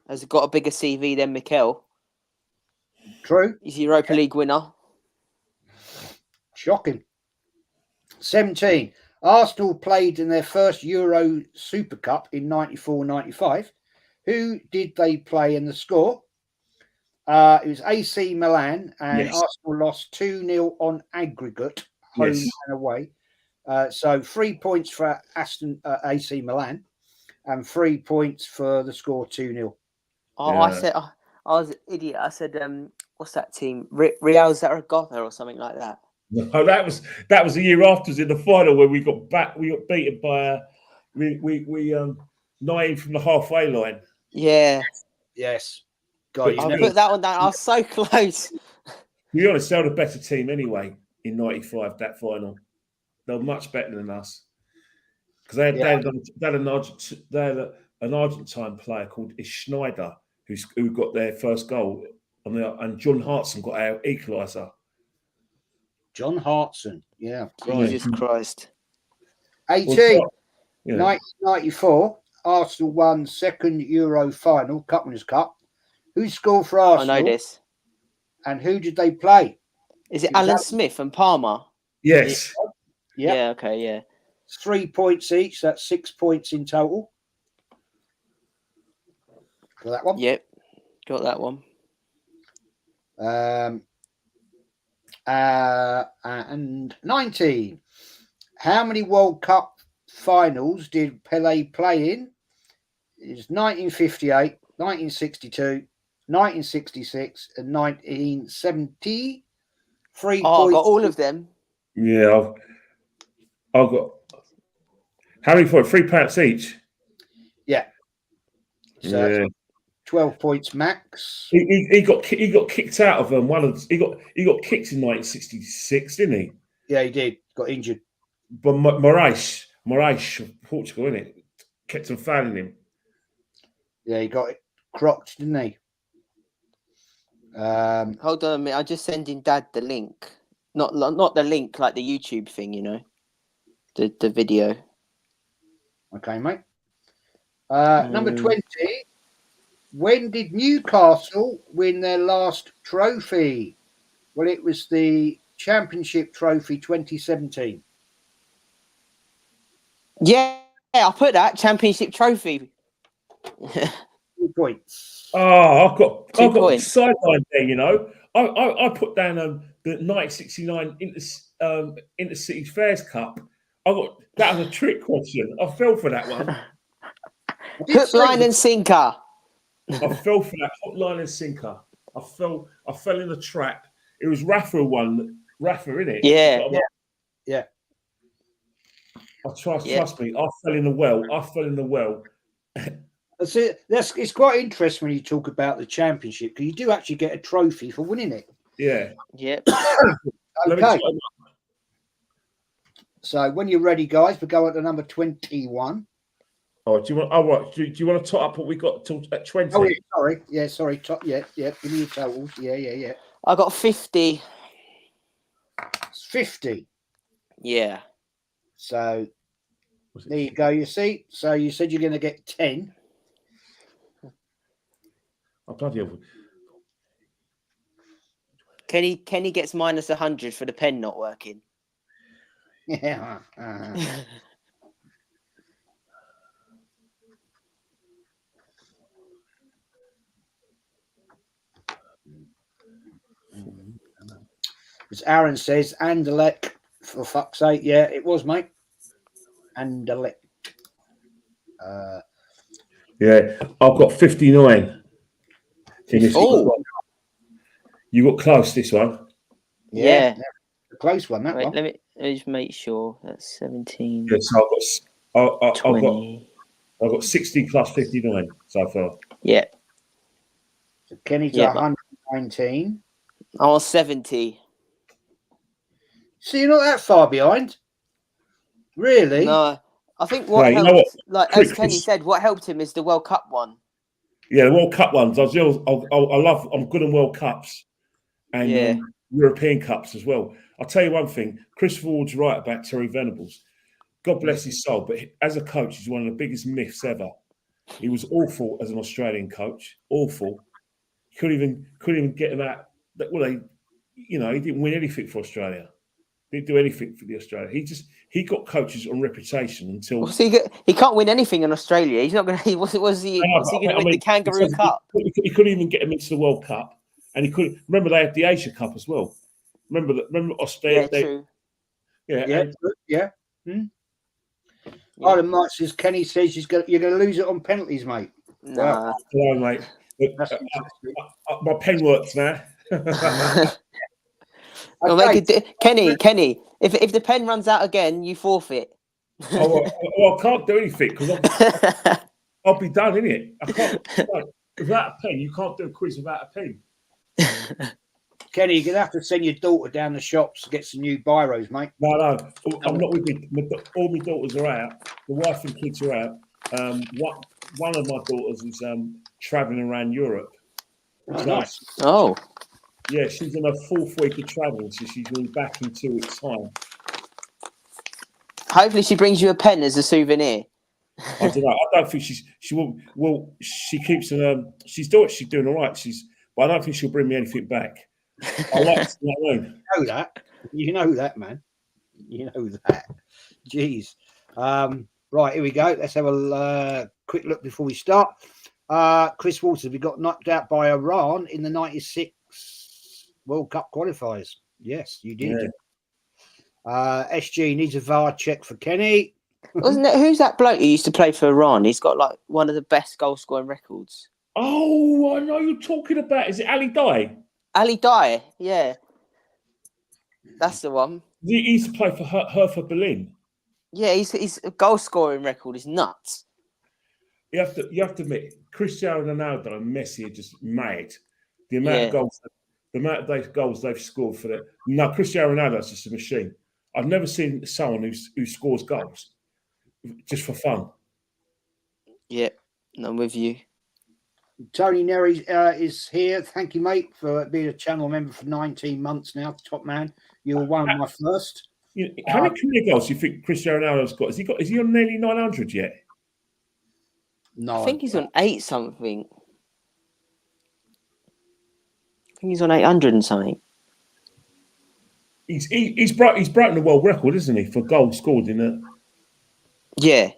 has got a bigger CV than Mikel. True. He's a Europa League winner. Shocking. 17. Arsenal played in their first Euro Super Cup in 94-95. Who did they play in the score? It was AC Milan, and Arsenal lost 2-0 on aggregate, home and away. So 3 points for AC Milan, and 3 points for the score 2-0. Oh, yeah. I was an idiot. I said, what's that team? Real Zaragoza or something like that. No, that was the year after, in the final where we got beaten by we 9 from the halfway line. Yeah. Yes. God, I put that one down. I was so close. To be honest, they were the better team anyway in '95. That final, they were much better than us because they had an Argentine player called Schneider who got their first goal, and John Hartson got our equaliser. John Hartson, yeah. Jesus Christ. 18, 1994, Arsenal won second Euro final, Cup Winners' Cup. Who scored for Arsenal? I know this. And who did they play? Is it Alan Smith and Palmer? Yes. Yep. Yeah, okay, yeah. 3 points each, that's 6 points in total. For that one? Yep, got that one. And 19. How many World Cup finals did Pele play in? It's 1958, 1962, 1966, and 1970. 3 points. I got all of them. Yeah, I've got. How many for 3 points each? Yeah. So 12 points max. He got kicked out of them. He got kicked in 1966, didn't he? Yeah, he did. Got injured. But Moraes of Portugal, isn't it? Kept on fouling him. Yeah, he got it crocked, didn't he? Hold on a minute. I'm just sending Dad the link. Not the link, like the YouTube thing, you know, the video. Okay, mate. Number 20. When did Newcastle win their last trophy? Well, it was the Championship Trophy 2017. Yeah, I put that Championship Trophy. 2 points. Oh, I've got sideline there. You know, I put down the 1969 Intercity Fairs Cup. That was a trick question. I fell for that one. Hook, line, and sinker. I fell for that hook, line, and sinker. I fell in the trap. It was Rafa, innit? Yeah. Trust me. I fell in the well. It's quite interesting when you talk about the championship because you do actually get a trophy for winning it. Yeah. Yep. Okay. So when you're ready, guys, we go on to number 21. Oh, do you want? Oh, right. Do you want to top up what we got till at 20? Oh, yeah, sorry. Yeah, sorry. Yeah. Give me your totals. Yeah. I got 50. It's 50. Yeah. So there you go. You see. So you said you're going to get 10. Oh, bloody hell. Kenny gets minus 100 for the pen not working. Yeah. As Aaron says, Anderlecht, for fuck's sake. Yeah, it was, mate. Anderlecht. Yeah, I've got 59. Oh. You got close this one. Yeah. A close one, that Wait, one. let me just make sure. That's 17. Yeah, so I've got 60 plus 59 so far. Yeah. So Kenny's at 119. I was 70. So you're not that far behind. Really? No. I think what helped, as Kenny said, what helped him is the World Cup one. Yeah, the World Cup ones. I'm good on World Cups and European Cups as well. I'll tell you one thing. Chris Ward's right about Terry Venables. God bless his soul, but as a coach, he's one of the biggest myths ever. He was awful as an Australian coach. Awful. Couldn't even get him out. Well, he didn't win anything for Australia. Didn't do anything for the Australia. He got coaches on reputation until he can't win anything in Australia. He's not going to. What's he going to win the Kangaroo Cup? He couldn't even get him into the World Cup, and he couldn't. Remember they had the Asia Cup as well. Remember Australia? Yeah, true. Yeah. Iron Mike says Kenny says you're going to lose it on penalties, mate. Nah. Well, mate. My pen works now. Kenny, if the pen runs out again, you forfeit. I can't do anything because I'll be done, innit? I can't. Without a pen, you can't do a quiz without a pen. Kenny, you're going to have to send your daughter down the shops to get some new biros, mate. No, I'm not with you. All my daughters are out. The wife and kids are out. One of my daughters is travelling around Europe. Oh, nice. Oh. Yeah, she's in her 4th week of travel, so she's going to be back in 2 weeks' time. Hopefully she brings you a pen as a souvenir. I don't know. I don't think she will. Well, she keeps she's doing all right. But I don't think she'll bring me anything back. I like to You know that, man. You know that. Jeez. Right, here we go. Let's have a quick look before we start. Chris Walters, we got knocked out by Iran in the 96 World Cup qualifiers. Yes, you did. Yeah. SG needs a VAR check for Kenny. Wasn't it? Who's that bloke who used to play for Iran? He's got like one of the best goal scoring records. Oh, I know you're talking about. Is it Ali Dai? Ali Dai, yeah. That's the one. He used to play for Hertha Berlin. Yeah, his goal scoring record is nuts. You have to admit, Cristiano Ronaldo and Messi are just mad. The amount of goals they've scored for that. No, Cristiano Ronaldo's just a machine. I've never seen someone who scores goals just for fun. Yeah, I'm with you. Tony Neri is here. Thank you, mate, for being a channel member for 19 months now. Top man. You were one of my first. How many career goals do you think Cristiano Ronaldo's got? Is he on nearly 900 yet? No. I think he's on 8 something. I think he's on 800 and something. He's broken the world record, isn't he, for goals scored in it? Yeah.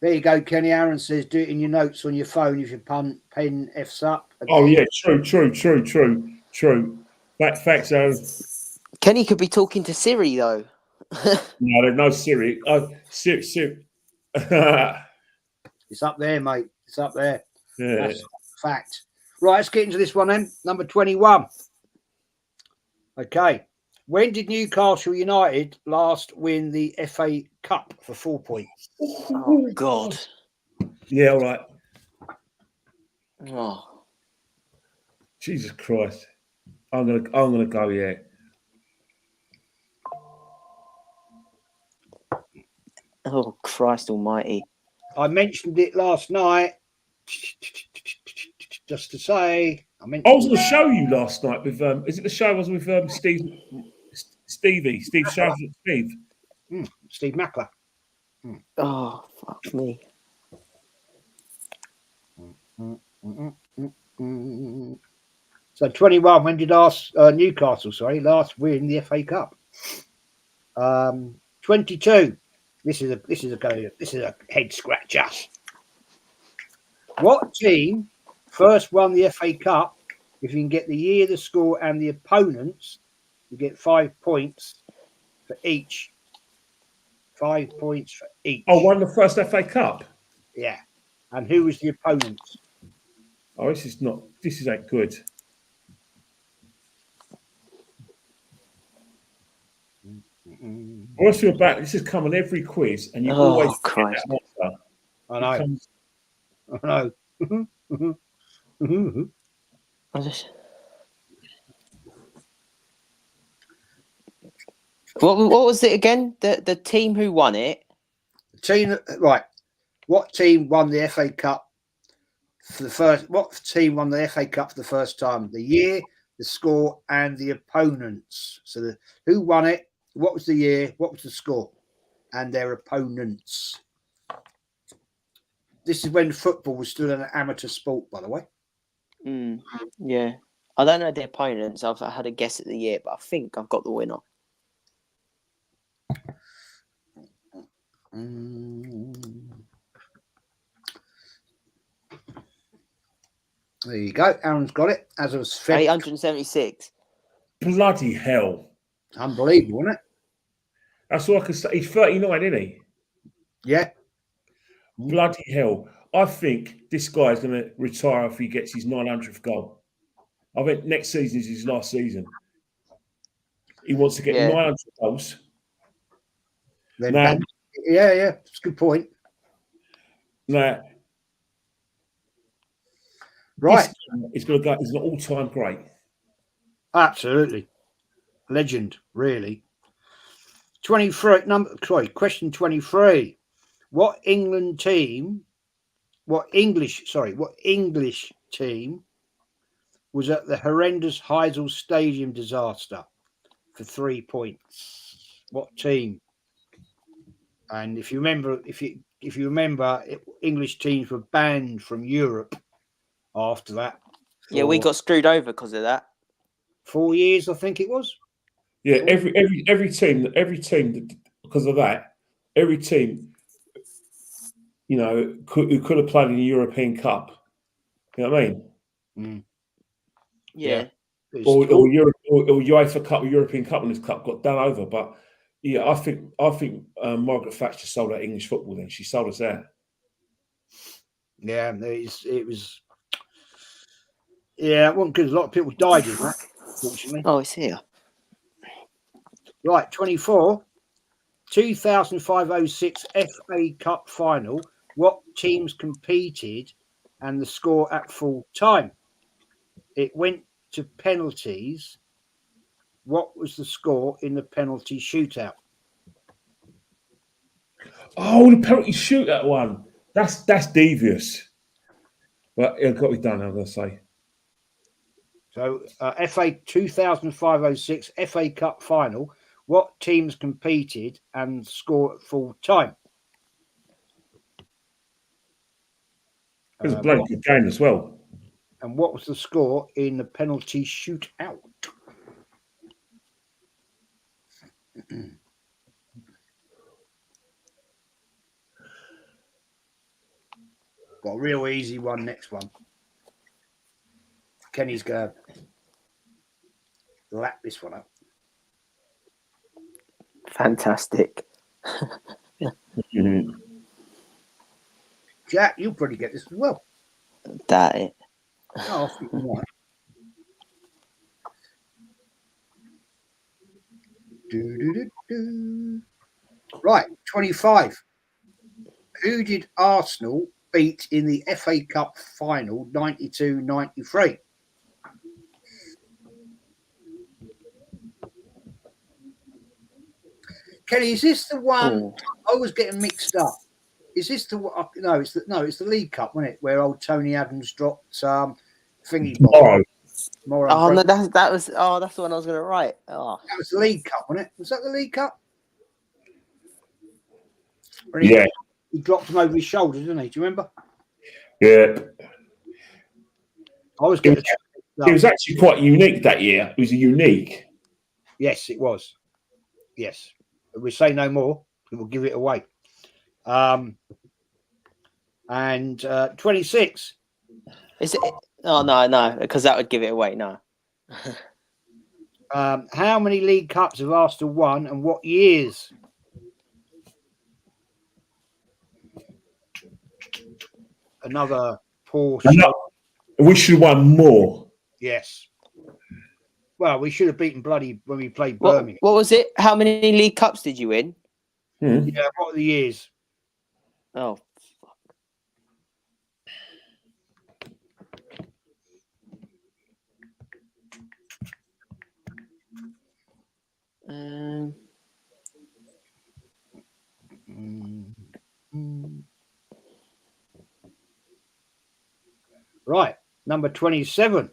There you go, Kenny. Aaron says, do it in your notes on your phone if your pen F's up. Again. Oh, yeah, true. Facts, Aaron. Kenny could be talking to Siri, though. No, there's no Siri. Siri. It's up there, mate. It's up there. Yeah. That's a fact. Right, let's get into this one then. Number 21. Okay. When did Newcastle United last win the FA Cup for 4 points? Oh, God. Yeah, all right. Oh. Jesus Christ. I'm gonna go, yeah. Oh, Christ almighty. I mentioned it last night. Just to say, I was on the show you last night with is it the show I was with Steve Shazza, Steve Mackler. Oh, fuck me. So 21. When did Newcastle last win the FA Cup? 22. This is a head scratcher. What team first won the FA Cup? If you can get the year, the score, and the opponents, you get 5 points for each. 5 points for each. Oh, won the first FA Cup? Yeah. And who was the opponent? Oh, this ain't good. I feel back. This has come on every quiz, and you always get that answer. I know. I know. What was it again? The team who won it? What team won the FA Cup for the first? What team won the FA Cup for the first time? The year, the score, and the opponents. So who won it? What was the year? What was the score? And their opponents. This is when football was still an amateur sport, by the way. Yeah. I don't know the opponents. I've had a guess at the year, but I think I've got the winner. There you go. Aaron's got it. As of 876. Bloody hell. Unbelievable, isn't it? That's all I can say. He's 39, isn't he? Yeah. Bloody hell. I think this guy's going to retire if he gets his 900th goal. I think next season is his last season. He wants to get 900 goals. Yeah. It's a good point. Now, right. He's going to go. He's an all-time great. Absolutely. Legend, really. 23. Question 23. What English team was at the horrendous Heysel Stadium disaster for 3 points? What team? And if you remember, English teams were banned from Europe after that. Yeah, we got screwed over because of that. 4 years, I think it was. Yeah, every team, because of that, every team, who could have played in the European Cup. You know what I mean? Yeah. Or UEFA Cup or European Cup when this cup got done over. But yeah, I think Margaret Thatcher sold out English football. Then she sold us out. Yeah, it was. Yeah, it wasn't good. A lot of people died in that, fortunately. Oh, it's here. Right, 24. 2005-06 FA Cup final. What teams competed and the score at full time? It went to penalties. What was the score in the penalty shootout? Oh, the penalty shootout one. That's devious. But it's got to be done, I'm going to say. So, FA 2005-06 FA Cup final. What teams competed and score at full time? It was a bloody good game as well. And what was the score in the penalty shootout? Got a real easy one. Next one. Kenny's going to lap this one up. Fantastic. Jack, you'll probably get this as well. That it. Oh, I think you might. Right, 25. Who did Arsenal beat in the FA Cup final 92-93? Kenny, is this the one? Oh. I was getting mixed up. Is this the one? No, it's the League Cup, wasn't it? Where old Tony Adams dropped thingy bomb. Oh no, that's the one I was going to write. Oh. That was the League Cup, wasn't it? Was that the League Cup? Yeah. He dropped him over his shoulder, didn't he? Do you remember? Yeah. I was getting. It was actually quite unique that year. It was unique. Yes, it was. Yes. We say no more. We will give it away. And 26. Is it? Oh no, because that would give it away. No. How many League Cups have Arsenal won, and what years? Another poor shot. We should have won more. Yes. Well, we should have beaten bloody when we played Birmingham. What was it? How many League Cups did you win? Yeah, what are the years? Oh, fuck. Right, number 27.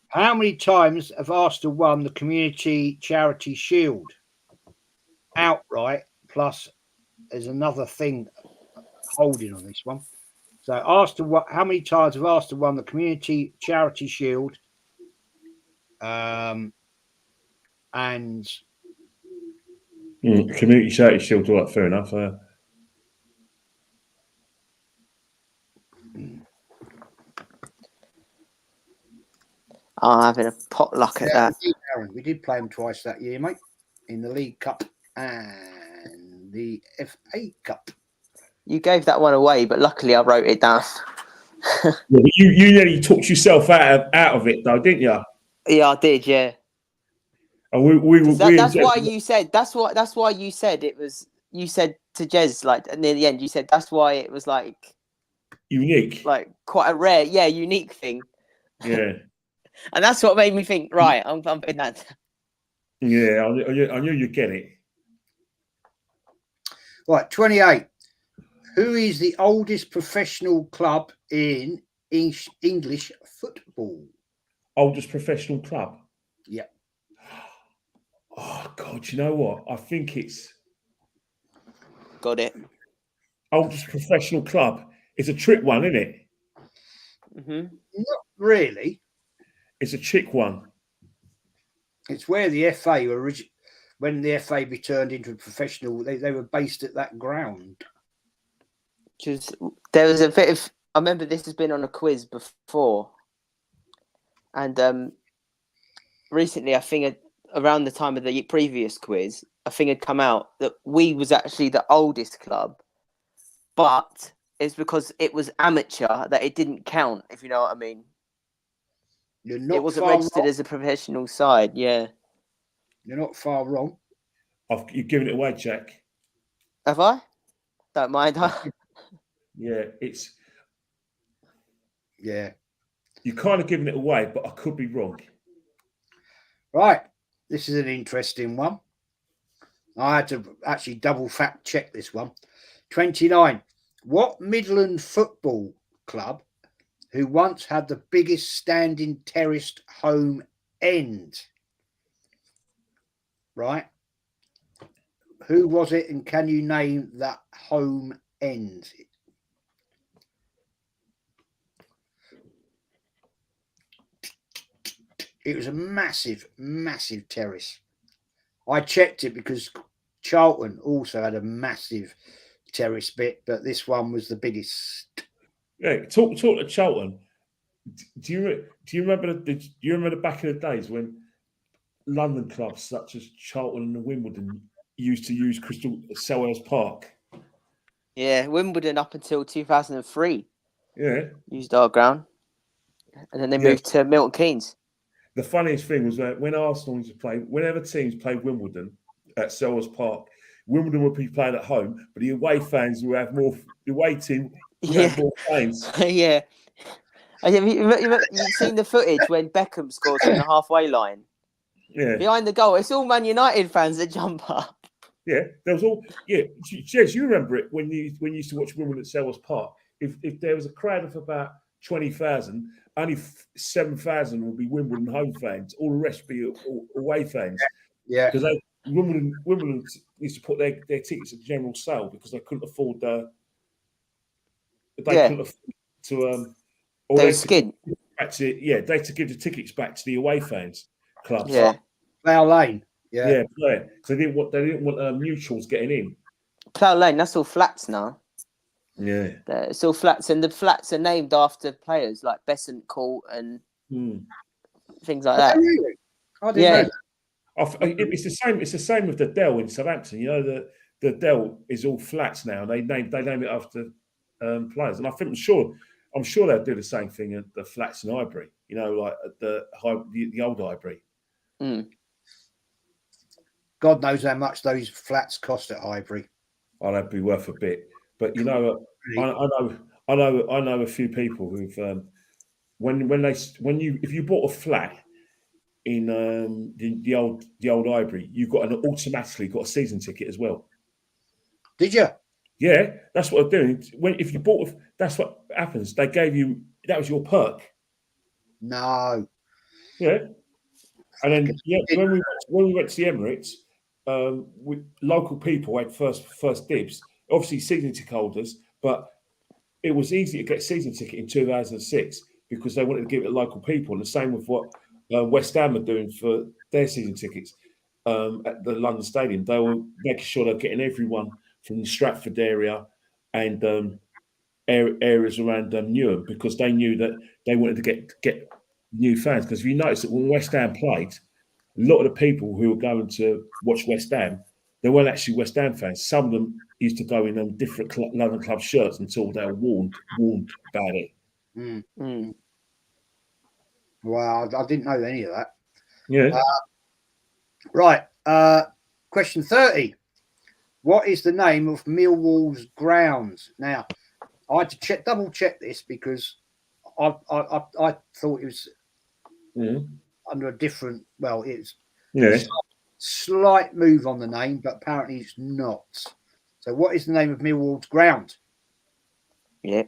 How many times have Arsenal won the Community Charity Shield? Outright, plus there's another thing holding on this one. So Arsenal, how many times have Arsenal won the Community Charity Shield? And Community Charity Shield, all right, fair enough. I'm having a potluck at that. We did play them twice that year, mate, in the League Cup and the FA Cup. You gave that one away, but luckily I wrote it down. You nearly talked yourself out of it, though, didn't you? Yeah, I did. Yeah. And that's why you said. That's why you said it was. You said to Jez, like near the end, you said that's why it was like unique, like quite a rare, unique thing. Yeah. And that's what made me think. Right, I'm in that. Yeah, I knew you'd get it. Right, 28. Who is the oldest professional club in English football? Oldest professional club? Yeah. Oh, God, you know what? I think it's... Got it. Oldest professional club. It's a trick one, isn't it? Mm-hmm. Not really. It's a chick one. It's where the FA were when the FA be turned into a professional. They were based at that ground. Because there was a bit of. I remember this has been on a quiz before, and recently, I think around the time of the previous quiz, I think had come out that we was actually the oldest club, but it's because it was amateur that it didn't count. If you know what I mean. It wasn't registered as a professional side, yeah. You're not far wrong. You've given it away, Jack. Have I? Don't mind. Yeah, it's... Yeah. You're kind of giving it away, but I could be wrong. Right. This is an interesting one. I had to actually double fact check this one. 29. What Midland football club who once had the biggest standing terraced home end? Right? Who was it, and can you name that home end? It was a massive, massive terrace. I checked it because Charlton also had a massive terrace bit, but this one was the biggest. Yeah, talk to Charlton. Do you remember the back in the days when London clubs such as Charlton and Wimbledon used to use Selhurst Park? Yeah, Wimbledon up until 2003. Yeah, used our ground, and then they moved to Milton Keynes. The funniest thing was that when Arsenal used to play, whenever teams played Wimbledon at Selhurst Park, Wimbledon would be playing at home, but the away fans would have more. The away team would have more fans. Yeah. Have you seen the footage when Beckham scores from the halfway line? Yeah. Behind the goal, it's all Man United fans that jump up. Yeah, there was all. Yeah, Jez, you remember it when you used to watch Wimbledon at Selhurst Park. If there was a crowd of about 20,000, only 7,000 would be Wimbledon home fans. All the rest would be away fans. Yeah. Because Wimbledon used to put their tickets at general sale because they couldn't afford to. Or they skid. They had to give the tickets back to the away fans clubs. Yeah. Plough Lane. Yeah. Yeah. So they didn't want neutrals getting in. Plough Lane, that's all flats now. Yeah. It's all flats, and the flats are named after players like Besant Court and things like that. Really? I didn't know. It's the same with the Dell in Southampton. You know, the Dell is all flats now. They name it after players, and I'm sure they'll do the same thing at the flats in Highbury. You know, like at the old Highbury. Mm. God knows how much those flats cost at Highbury. Oh, that'd be worth a bit. But you know, I know a few people who've if you bought a flat in the old Highbury, you've automatically got a season ticket as well. Did you? Yeah, that's what they're doing. If you bought, that's what happens. They gave you that was your perk. No. Yeah, and then when we went to the Emirates, local people had first dibs. Obviously, season ticket holders, but it was easy to get a season ticket in 2006 because they wanted to give it to local people. And the same with what West Ham are doing for their season tickets at the London Stadium. They were making sure they're getting everyone from the Stratford area and areas around Newham because they knew that they wanted to get new fans. Because if you notice that when West Ham played, a lot of the people who were going to watch West Ham, they weren't actually West Ham fans. Some of them used to go in different London club shirts until they were warned about it. Mm. Mm. Wow, I didn't know any of that. Yeah. Right. Question 30. What is the name of Millwall's grounds? Now, I had to double check this because I thought it was under a different. Well, it's slight move on the name, but apparently it's not. So, what is the name of Millwall's ground? Yeah.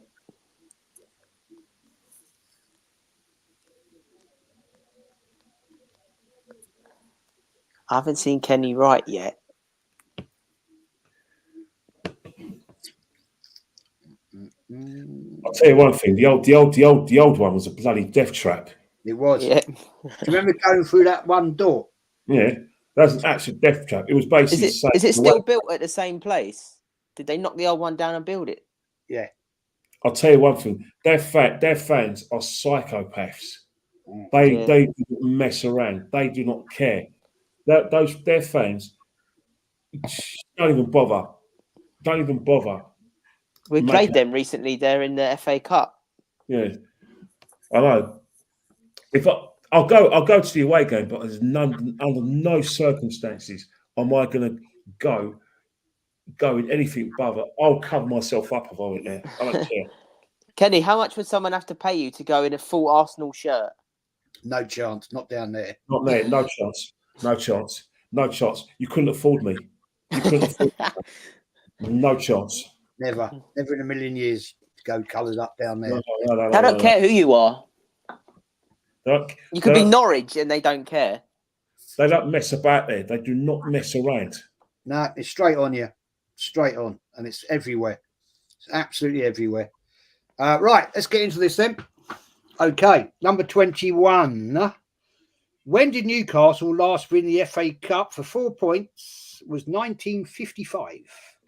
I haven't seen Kenny Wright yet. I'll tell you one thing: the old one was a bloody death trap. It was. Yeah. Do you remember going through that one door? Yeah, that's an actual death trap. It was basically. Is it still built at the same place? Did they knock the old one down and build it? Yeah. I'll tell you one thing: their fans are psychopaths. They do not mess around. They do not care. Their fans don't even bother. Don't even bother. We played them recently there in the FA Cup. Yeah, I know. I'll go to the away game, but there's under no circumstances am I going to go in anything bother. I'll cover myself up if I went there. I don't care. Kenny, how much would someone have to pay you to go in a full Arsenal shirt? No chance. Not down there. Not there. No chance. No chance. No chance. You couldn't afford me. You couldn't afford me. No chance. Never in a million years to go coloured up down there. No, they don't care who you are. You could be Norwich and they don't care. They don't mess about there. They do not mess around. No, it's straight on you. Straight on. And it's everywhere. It's absolutely everywhere. Right, let's get into this then. Okay, number 21. When did Newcastle last win the FA Cup for 4 points? Was 1955.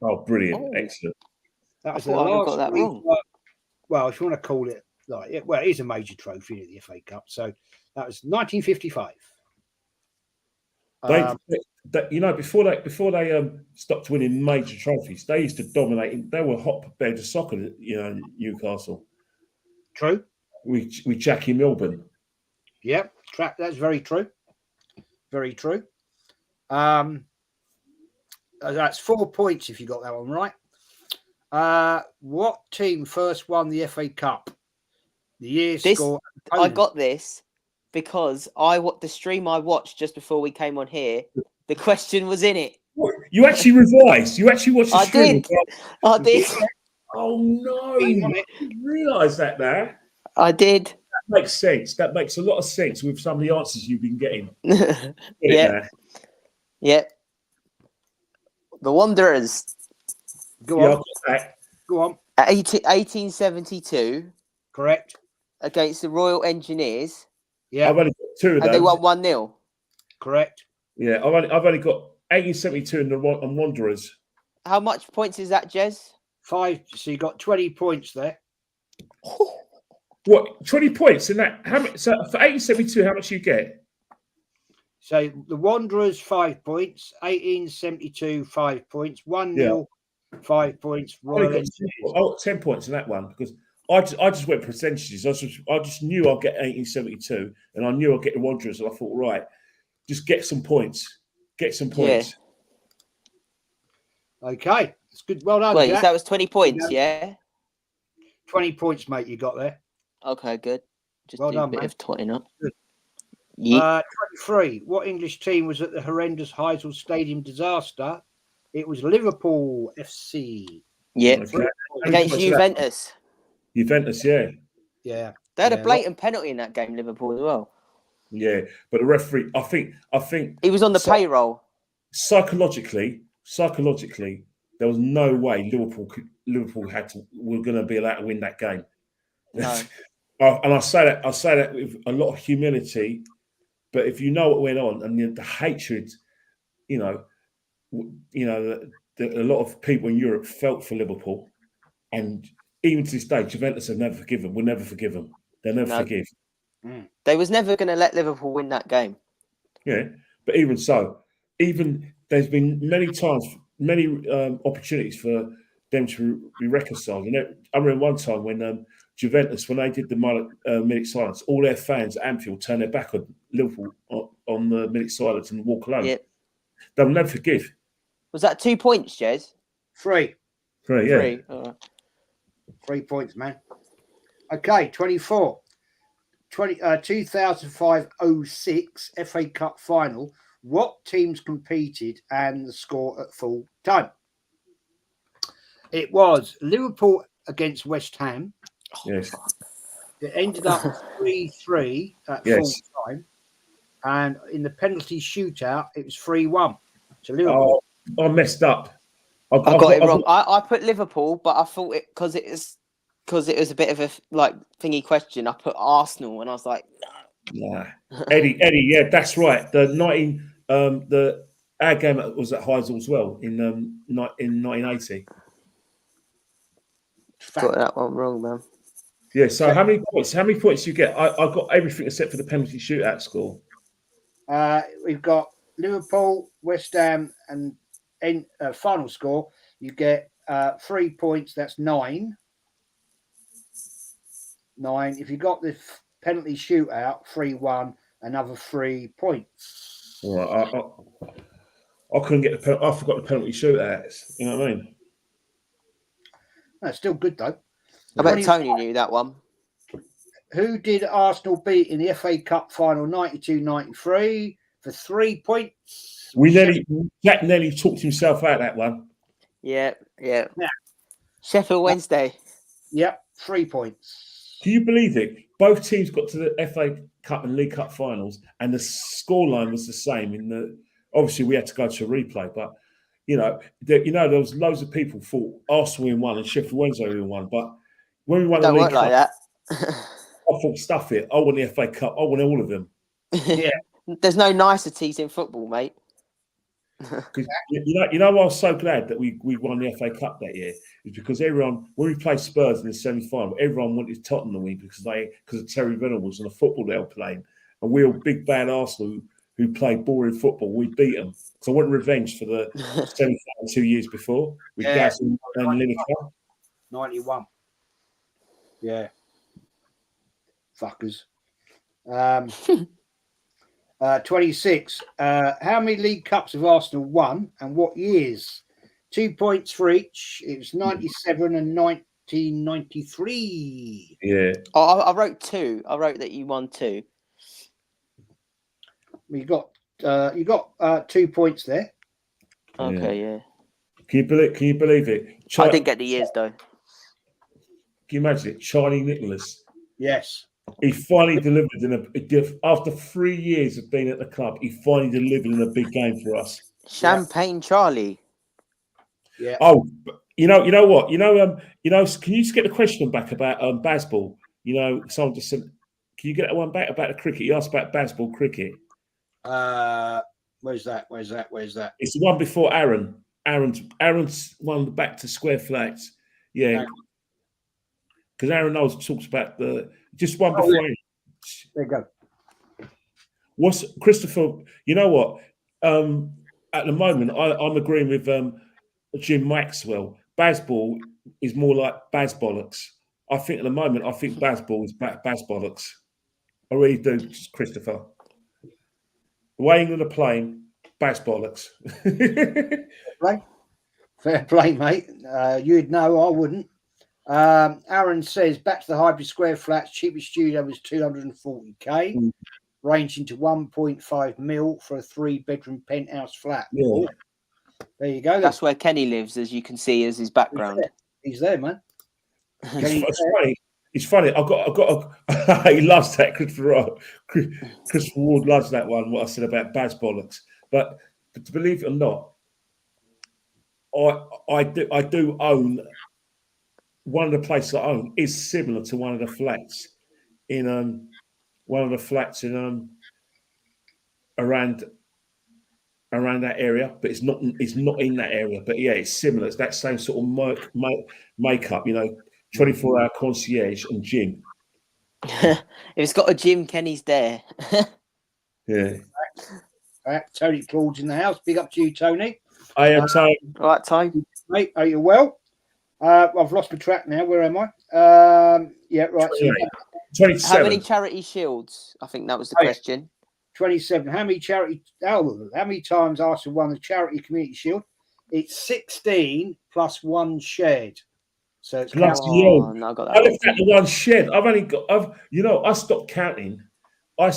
Oh, brilliant. Oh. Excellent. That was the last got that wrong. Well, if you want to call it it is a major trophy, the FA Cup. So that was 1955. Before they stopped winning major trophies, they used to dominate. They were hotbed of soccer, Newcastle. True. With Jackie Milburn. Yep, that's very true. Very true. That's 4 points if you got that one right. What team first won the FA Cup? The year score. I got this because the stream I watched just before we came on here. The question was in it. You actually revised. You actually watched the stream. I did. Oh no! You realise that now? I did. That makes sense. That makes a lot of sense with some of the answers you've been getting. Yeah. Yeah. The Wanderers. Go on. Go on. 1872. Correct. Against the Royal Engineers. Yeah. I've only got 2 of those. And they won 1-0. Correct. Yeah, I've only got 1872 and Wanderers. How much points is that, Jez? 5. So you got 20 points there. What? 20 points in that? How much? So for 1872, how much do you get? So the Wanderers 5 points, 1872 5 points, 1-0 5 points. Royal Engineers. I got 10 points in that one because I just went percentages. I just knew I'd get 1872 and I knew I'd get the Wanderers. And I thought, right, just get some points. Get some points. Yeah. Okay. It's good. Well done. Wait, Jack. that was 20 points, yeah? 20 points, mate, you got there. Okay, good. Just Well do done, a bit man. of totting up. Good. Yeah. 23. What English team was at the horrendous Heysel Stadium disaster? It was Liverpool FC. Yeah. Okay. Against Juventus. Juventus, yeah. Yeah. They had a blatant penalty in that game, Liverpool, as well. Yeah, but the referee, I think he was on the payroll. Psychologically, there was no way Liverpool were going to be allowed to win that game. No. And I say that with a lot of humility, but if you know what went on and the hatred, a lot of people in Europe felt for Liverpool, and even to this day, Juventus have never forgiven. Will never forgive them. They'll never forgive. They was never going to let Liverpool win that game. Yeah, but even so, there's been many times, many opportunities for them to be reconciled. And I remember one time when Juventus, when they did the minute silence, all their fans at Anfield turned their back on Liverpool on the minute silence and walk alone. Yeah. They'll never forgive. Was that 2 points, Jez? 3. 3, yeah. 3. All right. 3 points, man. Okay, 24. 2005-06 FA Cup final. What teams competed and the score at full time? It was Liverpool against West Ham. Yes. It ended up 3-3 at full time. And in the penalty shootout, it was 3-1 to Liverpool. Oh, I messed up. I got it wrong. I put Liverpool, but I thought it because it was a bit of a thingy question. I put Arsenal, and I was like, nah. Eddie, yeah, that's right. Our game was at Heysel as well in 1980. Got that one wrong, man. Yeah. So how many points? How many points do you get? I got everything except for the penalty shootout score. We've got Liverpool, West Ham, and final score. You get 3 points. That's 9. 9. If you got the penalty shootout, 3-1, another 3 points. All right. I couldn't get the penalty. I forgot the penalty shootouts. You know what I mean? That's still good though. I bet Tony knew that one. Who did Arsenal beat in the FA Cup final 92-93 for 3 points? Jack Nelly talked himself out that one. Yeah. Sheffield Wednesday. Yep, 3 points. Do you believe it? Both teams got to the FA Cup and League Cup finals, and the scoreline was the same. Obviously, we had to go to a replay, but there was loads of people thought Arsenal in one and Sheffield Wednesday in one. But when we won the League Cup, like that. I thought, stuff it. I want the FA Cup. I want all of them. Yeah. There's no niceties in football, mate. Because you know, I was so glad that we won the FA Cup that year is because everyone, when we played Spurs in the semi-final, everyone wanted Tottenham to win because of Terry Venables and the football they were playing, and we were big bad Arsenal who played boring football. We beat them, so I wanted revenge for the semi-final 2 years before with Gas and Lineker. 91. Yeah, fuckers. 26. How many League Cups have Arsenal won and what years? 2 points for each. It was 97 and 1993. Yeah. Oh, I wrote 2. I wrote that you won 2. You got 2 points there. Okay, yeah. Can you believe it? I didn't get the years though. Can you imagine it? Charlie Nicholas. Yes. He finally delivered after 3 years of being at the club. He finally delivered in a big game for us. Champagne Charlie. Yeah. Oh, you know what? Can you just get the question back about baseball? Someone just said, can you get that one back about the cricket? You asked about baseball cricket. Where's that? It's the one before Aaron. Aaron's one back to square flats. Yeah. Because Aaron knows talks about just one before. Yeah. There you go. What's Christopher? You know what? At the moment, I'm agreeing with Jim Maxwell. Baseball is more like Baz Bollocks. I think at the moment, baseball is Baz Bollocks. I really do, Christopher. The way England are playing, Baz Bollocks. Fair play, mate. You'd know, I wouldn't. Aaron says, back to the hybrid square flats, cheapest studio was 240k, ranging to 1.5 mil for a 3-bedroom penthouse flat. Yeah. There you go. That's where Kenny lives, as you can see as his background. He's there, man. It's funny. I've got. He loves that. Christopher Ward loves that one. What I said about Baz Bollocks, but to believe it or not, I do own one of the places I own is similar to one of the flats in around that area, but it's not in that area. But yeah, it's similar. It's that same sort of makeup, 24-hour concierge and gym. If it's got a gym, Kenny's there. Yeah. All right, Tony Claude's in the house. Big up to you, Tony. I am Tony. All right, Tony. Mate, are you well? I've lost my track now. Where am I? Yeah, right. 27. How many charity shields? I think that was the question. 27. How many times Arsenal won the Charity Community Shield? It's 16 plus 1 shared. So it's no, I got that. I looked at the one shared. I stopped counting. I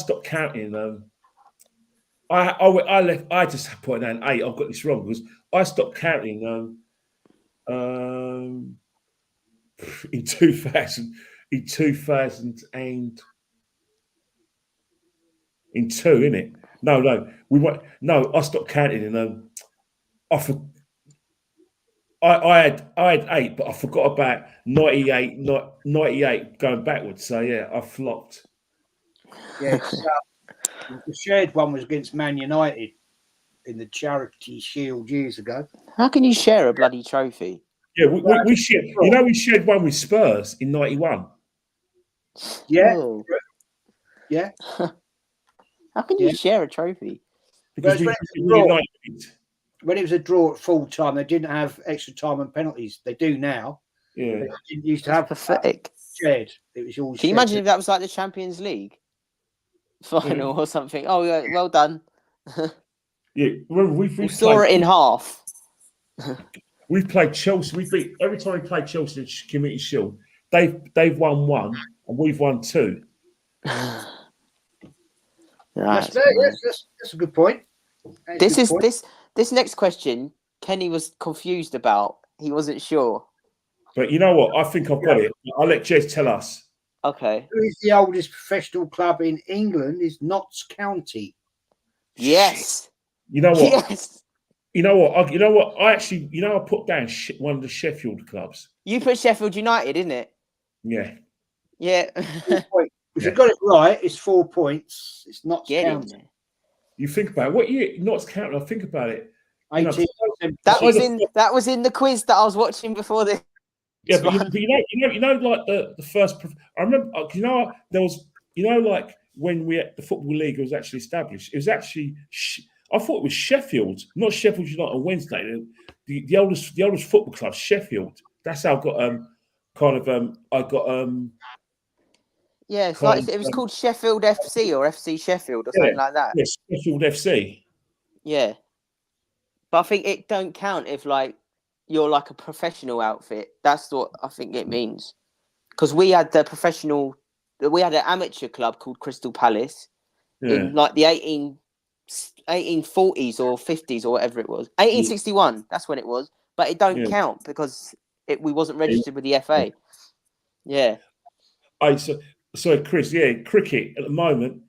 just put down 8. I've got this wrong because I stopped counting in 2000 and in 2, innit? I stopped counting and I had 8, but I forgot about 98 going backwards. So yeah, I flopped. Yeah, the shared one was against Man United in the Charity Shield years ago. How can you share a bloody trophy? Yeah, we shared. We shared one with Spurs in '91. Yeah, Oh. yeah. How can you share a trophy? Because when it was a draw at full time, they didn't have extra time and penalties. They do now. Yeah, they didn't used to have pathetic. Shared. It was all. Can you imagine if that was like the Champions League final or something? Oh yeah, well done. Yeah, we saw it in half. We've played Chelsea. Every time we play Chelsea in Community Shield, they've won 1 and we've won 2. That's a good point. This next question, Kenny was confused about. He wasn't sure. But you know what? I think I've got it. I'll let Jez tell us. Okay. Who is the oldest professional club in England? Is Notts County. Yes. You know what? Yes. You know what? I actually, I put down one of the Sheffield clubs. You put Sheffield United, isn't it? Yeah. Yeah. If you got it right, it's 4 points. It's not County. You think about it. What year? Notts County. I think about it. 18. That was in the quiz that I was watching before this. Yeah, but you know, like the first. I remember. There was. Like when the football league was actually established. It was actually. I thought it was Sheffield, not Sheffield United on Wednesday. The oldest football club, Sheffield. That's how I got Yeah, it's like it was called Sheffield FC or FC Sheffield or something like that. Yes, Sheffield FC. Yeah, but I think it don't count if you're like a professional outfit. That's what I think it means. Because we had an amateur club called Crystal Palace in like the 1840s or 50s or whatever it was. 1861. That's when it was, but it don't count because we wasn't registered with the FA. Yeah. So Chris, cricket at the moment,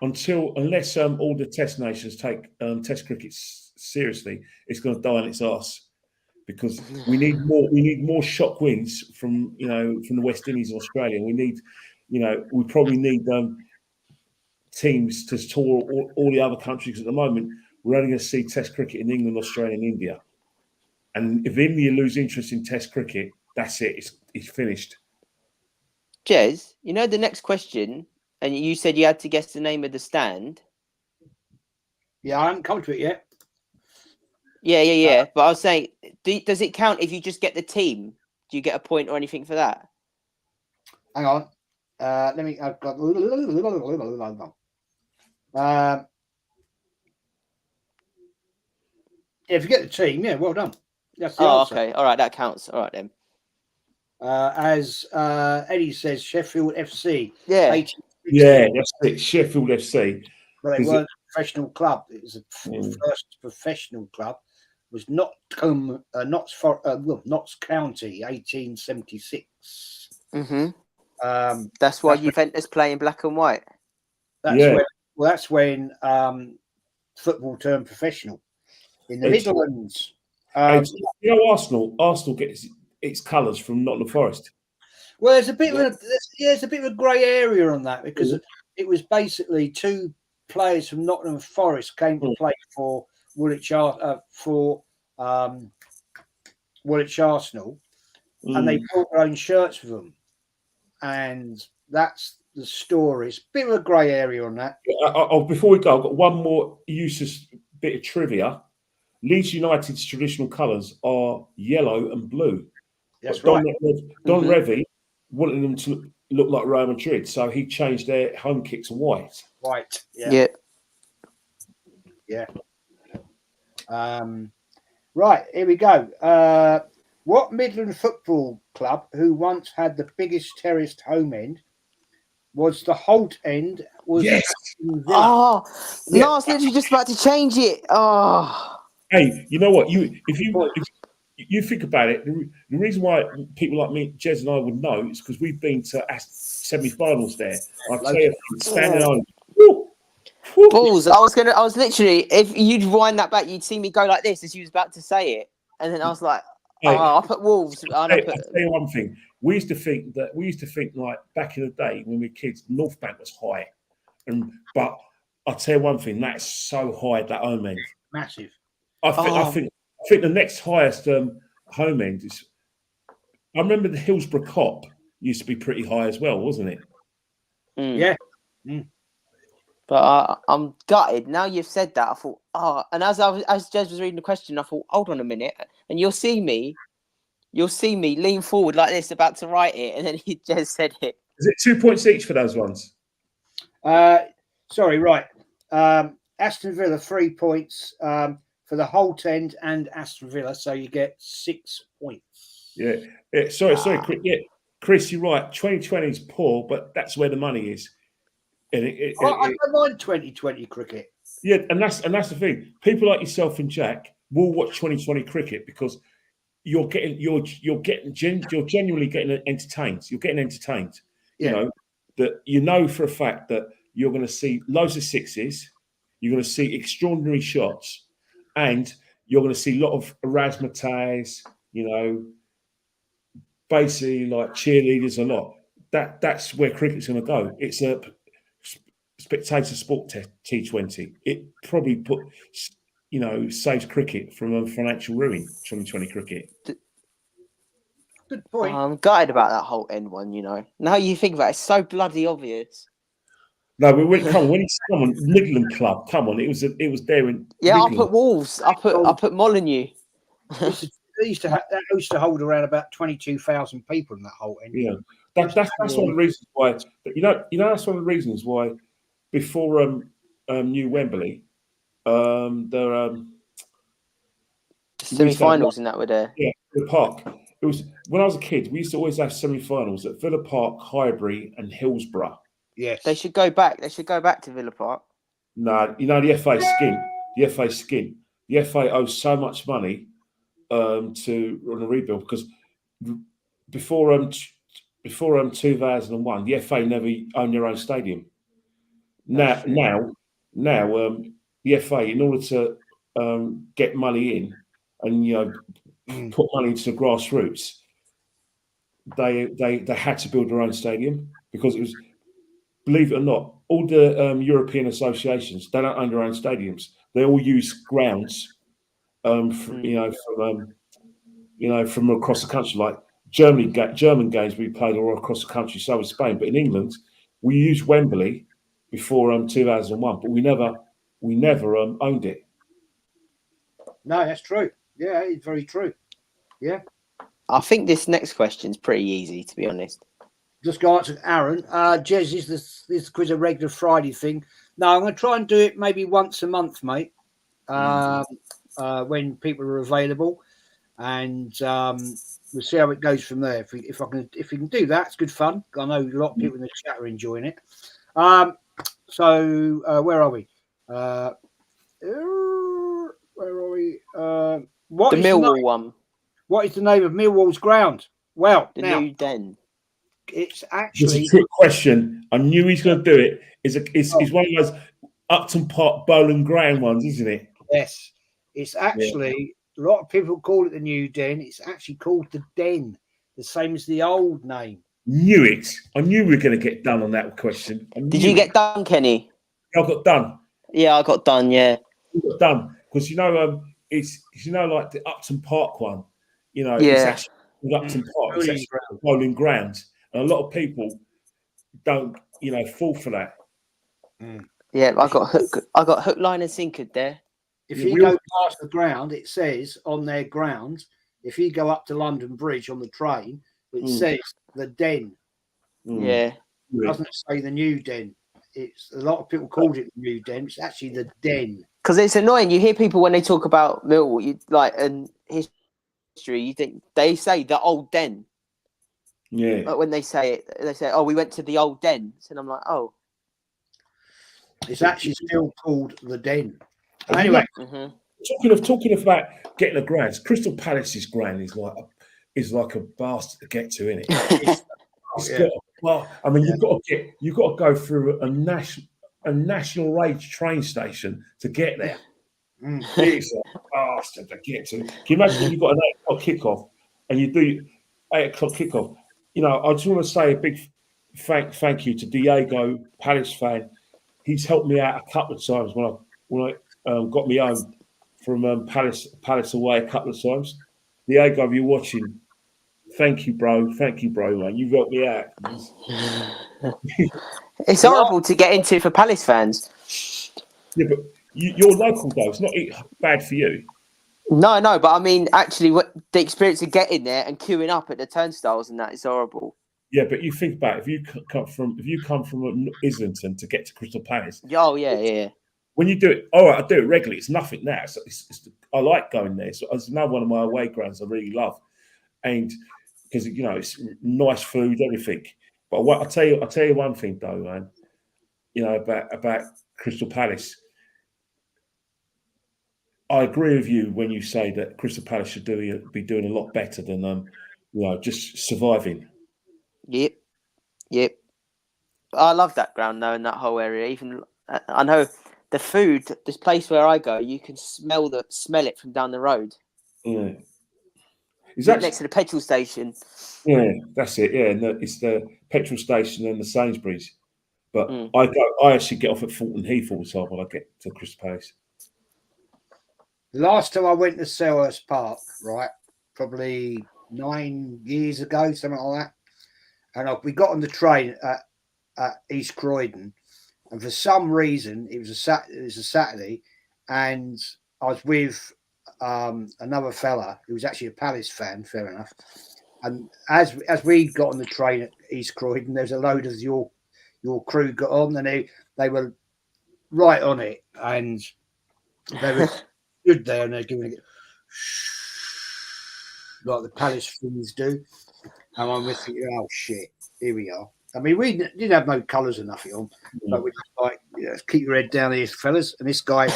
unless all the Test nations take Test cricket seriously, it's going to die on its arse because we need more shock wins from the West Indies and Australia. We probably need teams to tour all the other countries. At the moment, we're only going to see Test cricket in England, Australia, and India. And if India lose interest in Test cricket, that's it. It's finished. Jez, the next question, and you said you had to guess the name of the stand. Yeah, I haven't come to it yet. Yeah. But I was saying, does it count if you just get the team? Do you get a point or anything for that? Hang on. Let me. I've got. If you get the team, well done. That's the answer. Okay. All right, that counts. All right then. As Eddie says, Sheffield FC. Yeah. That's it. Sheffield FC. Well, they weren't a professional club. It was the first professional club. It was Notts County, 1876. Mm-hmm. That's why Juventus play in black and white. That's when football turned professional in the Midlands. Arsenal gets its colours from Nottingham Forest. Well, there's a bit of a grey area on that because it was basically two players from Nottingham Forest came to play for Woolwich Arsenal, and they bought their own shirts for them, and that's the story. It's a bit of a grey area on that. Before we go, I've got one more useless bit of trivia. Leeds United's traditional colours are yellow and blue. That's right. Don Revie wanted them to look like Real Madrid, so he changed their home kit to white. White. Yeah. Right, here we go. What Midland football club, who once had the biggest terraced home end, was the Holt end? Yes. No, I was literally just about to change it. Oh. Hey, you know what? If you think about it, the reason why people like me, Jez and I would know is because we've been to semi-finals there. I'll tell you, standing on. Balls. I was literally, if you'd wind that back, you'd see me go like this as you was about to say it. And then I was like, I put Wolves. I'll tell you one thing. We used to think like back in the day when we were kids, North Bank was high. But I'll tell you one thing, that's so high, that home end. Massive. I think the next highest home end is. I remember the Hillsborough Cop used to be pretty high as well, wasn't it? Yeah. But I'm gutted. Now you've said that, I thought, and as Jez was reading the question, I thought, hold on a minute, and you'll see me lean forward like this, about to write it, and then Jez said it. Is it 2 points each for those ones? Sorry, right. Aston Villa 3 points. For the Holt end and Aston Villa, so you get 6 points. Yeah. Sorry, Chris, you're right. 2020 is poor, but that's where the money is. I don't mind 2020 cricket. Yeah, and that's the thing. People like yourself and Jack will watch 2020 cricket because you're genuinely getting entertained. You're getting entertained. Yeah. You know for a fact that you're going to see loads of sixes. You're going to see extraordinary shots. And you're going to see a lot of razzmatazz, basically like cheerleaders a lot. That's where cricket's going to go. It's a spectator sport T20. It probably saves cricket from a financial ruin, 2020 cricket. Good point. I'm gutted about that whole end one, Now you think about it, it's so bloody obvious. No, but when it's someone Midland club, come on, it was there in. Yeah, Midland. I put Wolves. I put Molyneux. They used to hold around about 22,000 people in that whole end. Yeah, that's one of the reasons why. That's one of the reasons why before New Wembley, the semi-finals and that were there. Yeah, the Park. It was when I was a kid. We used to always have semi-finals at Villa Park, Highbury, and Hillsborough. Yes, they should go back. They should go back to Villa Park. No, you know the FA skin. The FA skin. The FA owes so much money to run a rebuild because before 2001, the FA never owned their own stadium. Now, the FA, in order to get money in and put money into the grassroots, they had to build their own stadium because it was, believe it or not, all the European associations, they don't own their own stadiums. They all use grounds, from across the country. Like German games we played all across the country, so was Spain. But in England, we used Wembley before 2001, but we never owned it. No, that's true. Yeah, it's very true. Yeah. I think this next question's pretty easy, to be honest. Just go answer Aaron. Jez, is this quiz a regular Friday thing? No, I'm going to try and do it maybe once a month, mate. When people are available, and we'll see how it goes from there. If we can do that, it's good fun. I know a lot of people in the chat are enjoying it. So where are we? What The is Millwall one. What is the name of Millwall's ground? Well, The now New Den. it's It's actually a trick question. I knew he's going to do it. It's one of those Upton Park Bowling Ground ones, isn't it? yes. It's actually a lot of people call it the New Den. It's actually called the Den, the same as the old name. Knew it. I knew we were going to get done on that question. Did you get done, Kenny? I got done. Yeah, I got done. Yeah. I got done because it's like the Upton Park one. It's Yeah. actually called Upton Park. It's actually Bowling Ground, and a lot of people don't fall for that. Yeah, I got hook, line, and sinker there. If you go past the ground, it says on their ground. If you go up to London Bridge on the train, it says the Den. Yeah. It doesn't say the New Den. It's a lot of people called it the New Den. It's actually the Den. Because it's annoying. You hear people when they talk about Millwall, and history. You think they say the old Den. Yeah. But when they say it, they say, "Oh, we went to the old Den." And I'm like, "Oh." It's actually still called the Den. Anyway, talking about getting a ground, Crystal Palace's ground is like a bastard to get to, isn't it? You've got to go through a national range train station to get there. It's a bastard to get to. Can you imagine if you've got an 8 o'clock kickoff and you do 8 o'clock kickoff? I just want to say a big thank you to Diego, Palace fan. He's helped me out a couple of times when I got me home from Palace away a couple of times. Diego, if you're watching, thank you, bro. Thank you, bro, man. You've helped me out. It's horrible to get into for Palace fans. Yeah, but you're local, though. It's not bad for you. No, but I mean, actually, the experience of getting there and queuing up at the turnstiles and that is horrible. Yeah, but you think about it, if you come from Islington to get to Crystal Palace. Oh yeah. When you do it, all right, I do it regularly. It's nothing now. I like going there. So it's another one of my away grounds I really love, and because it's nice food, everything. But I'll tell you one thing though, man. About Crystal Palace. I agree with you when you say that Crystal Palace should be doing a lot better than just surviving. Yep. I love that ground though, in that whole area. Even I know the food. This place where I go, you can smell it from down the road. Yeah, is that next to the petrol station? Yeah, that's it. Yeah, and it's the petrol station and the Sainsbury's. But I actually get off at Fulton Heath all the time when I get to Crystal Palace. Last time I went to Selhurst Park, right, probably 9 years ago, something like that. And we got on the train at East Croydon, and for some reason it was a Saturday, and I was with another fella who was actually a Palace fan. Fair enough. And as we got on the train at East Croydon, there's a load of your crew got on, and they were right on it, and they were stood there and they're giving it like the Palace things do. And I'm thinking, oh shit, here we are. I mean, we didn't have no colours or nothing on, but we just like, keep your head down here, fellas. And this guy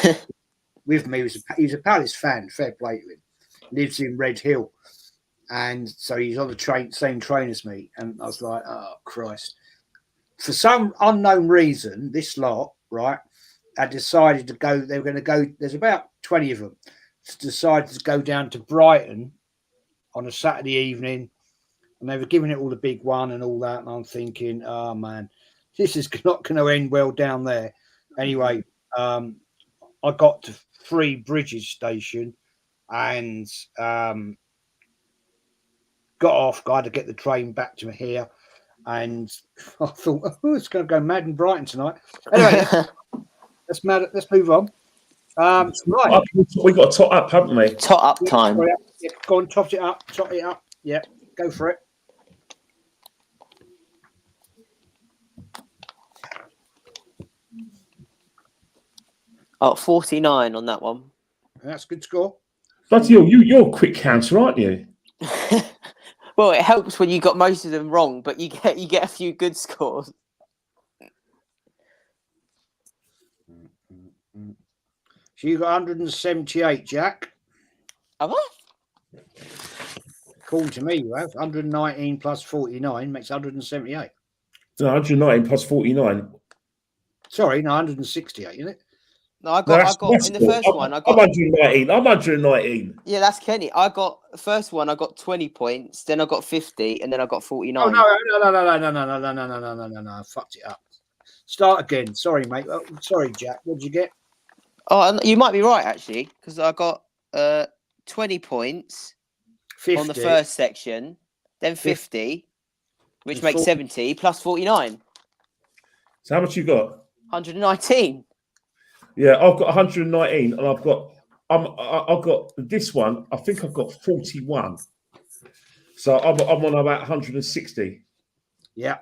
with me he's a Palace fan, fair play to him. Lives in Red Hill. And so he's on the same train as me. And I was like, oh, Christ. For some unknown reason, this lot, right, had decided to go. They were going to go. There's about 20 of them. Decided to go down to Brighton on a Saturday evening. And they were giving it all the big one and all that. And I'm thinking, oh, man, this is not going to end well down there. Anyway, I got to Three Bridges Station and got off. I had to get the train back to here. And I thought, oh, it's going to go mad in Brighton tonight. Anyway, let's move on. Right. We got to top up, haven't we? Top up time. Yeah, go on, top it up. Yeah, go for it. Oh, 49 on that one. That's a good score. But you're a quick counter, aren't you? Well, it helps when you got most of them wrong, but you get a few good scores. So you got 178, Jack. Have I? According to me, you have 119 plus 49 makes 178. No, 119 plus 49. Sorry, no, 168, isn't it? No, I got in the first one. I got 119. I'm 119. Yeah, that's Kenny. I got the first one. I got 20 points. Then I got 50, and then I got 49. Oh no! I fucked it up. Start again. Sorry, mate. Oh, sorry, Jack. What did you get? Oh, you might be right actually, because I got 20 points 50. on the first section, then 50, which makes 70 plus 49. So how much you got? 119. Yeah, I've got 119, and I've got this one. I think I've got 41. So I'm on about 160. Yeah,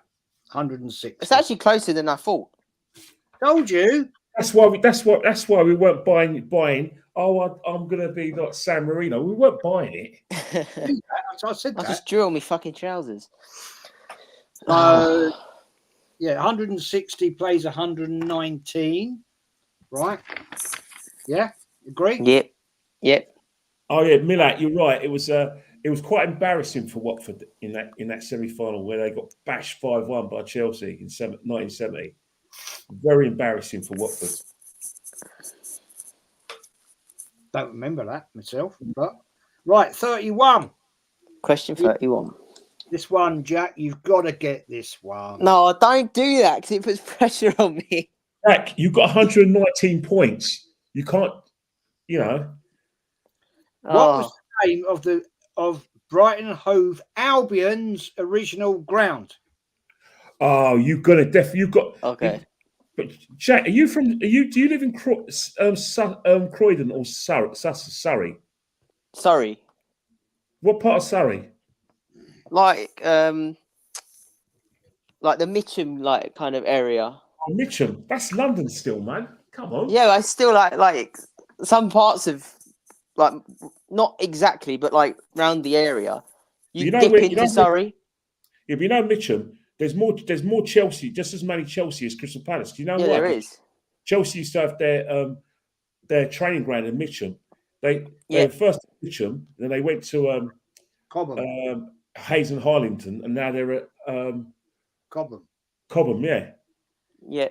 106. It's actually closer than I thought. Told you. That's why we weren't buying. Oh, I'm gonna be like San Marino. We weren't buying it. I said that. I just drew on my fucking trousers. Yeah, 160 plays 119. Right? Yeah, agree? Yep. Oh yeah, Millat, you're right. It was quite embarrassing for Watford in that semi-final where they got bashed 5-1 by Chelsea in 1970. Very embarrassing for Watford. Don't remember that myself, but right, 31. Question 31. This one, Jack, you've got to get this one. No, don't do that because it puts pressure on me. Jack, you've got 119 points. You can't, What was the name of Brighton and Hove Albion's original ground? Oh, you've got Okay. But Jack, do you live in Croydon or Surrey? Surrey. What part of Surrey? Like the Mitcham kind of area. Oh, Mitcham. That's London still, man. Come on. Yeah, I still like some parts of not exactly, but around the area. You dip into Surrey. Yeah, but Mitcham. There's more Chelsea, just as many Chelsea as Crystal Palace. Do you know why? There is. Chelsea used to have their training ground in Mitcham. They first at Mitcham, then they went to Cobham. Hayes and Harlington, and now they're at Cobham. Cobham, yeah. Yeah.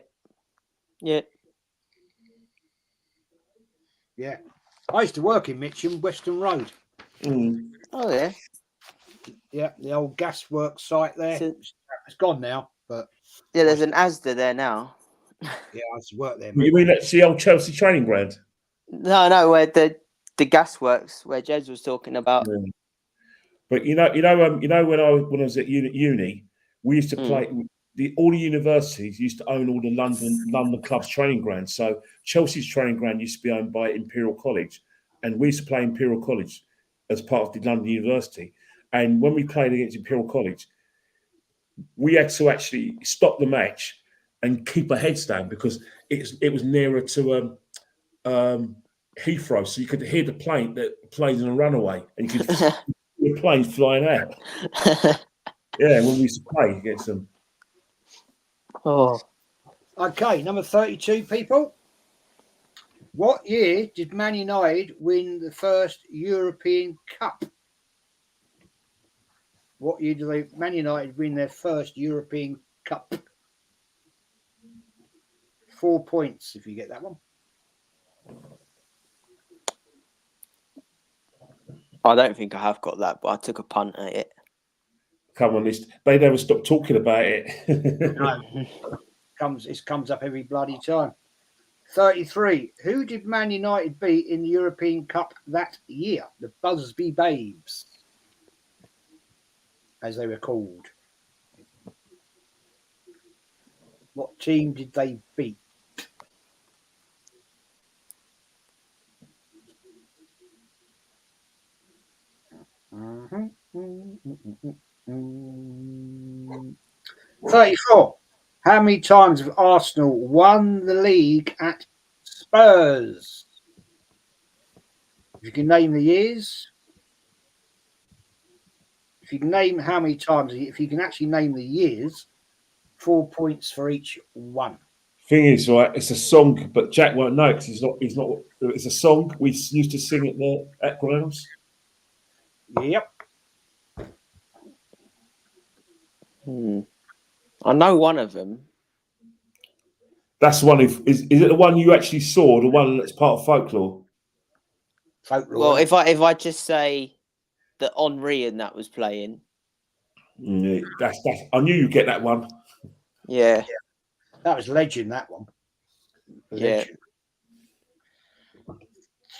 I used to work in Mitcham, Western Road. Mm. Oh yeah. Yeah, the old gasworks site there. So, it's gone now, but yeah, there's an Asda there now. Yeah, I used to work there. You mean that's the old Chelsea training ground? No, where the gasworks where Jez was talking about. Yeah. But when I was at uni, we used to play. All the universities used to own all the London clubs' training grounds. So Chelsea's training ground used to be owned by Imperial College, and we used to play Imperial College as part of the London University. And when we played against Imperial College, we had to actually stop the match and keep our heads down because it was nearer to Heathrow, so you could hear the planes in a runaway, and you could see the planes flying out. Yeah, when we used to play against them. Oh, Okay, number 32, people. What year did Man United win the first European Cup? What year did Man United win their first European Cup? 4 points if you get that one. I don't think I have got that, but I took a punt at it. Come on, they never stop talking about it. No, it comes up every bloody time. 33. Who did Man United beat in the European Cup that year? The Busby Babes, as they were called. What team did they beat? Mm-hmm. 34. How many times have Arsenal won the league at Spurs? If you can name the years. If you can name how many times, if you can actually name the years, 4 points for each one. Thing is, right, it's a song, but Jack won't know because he's not. It's a song we used to sing at grounds. Yep. I know one of them. That's one. Is it the one you actually saw? The one that's part of folklore? Folklore. Well, if I just say that Henri and that was playing. Yeah, that's. I knew you'd get that one. Yeah. That was legend, that one. Legend. Yeah.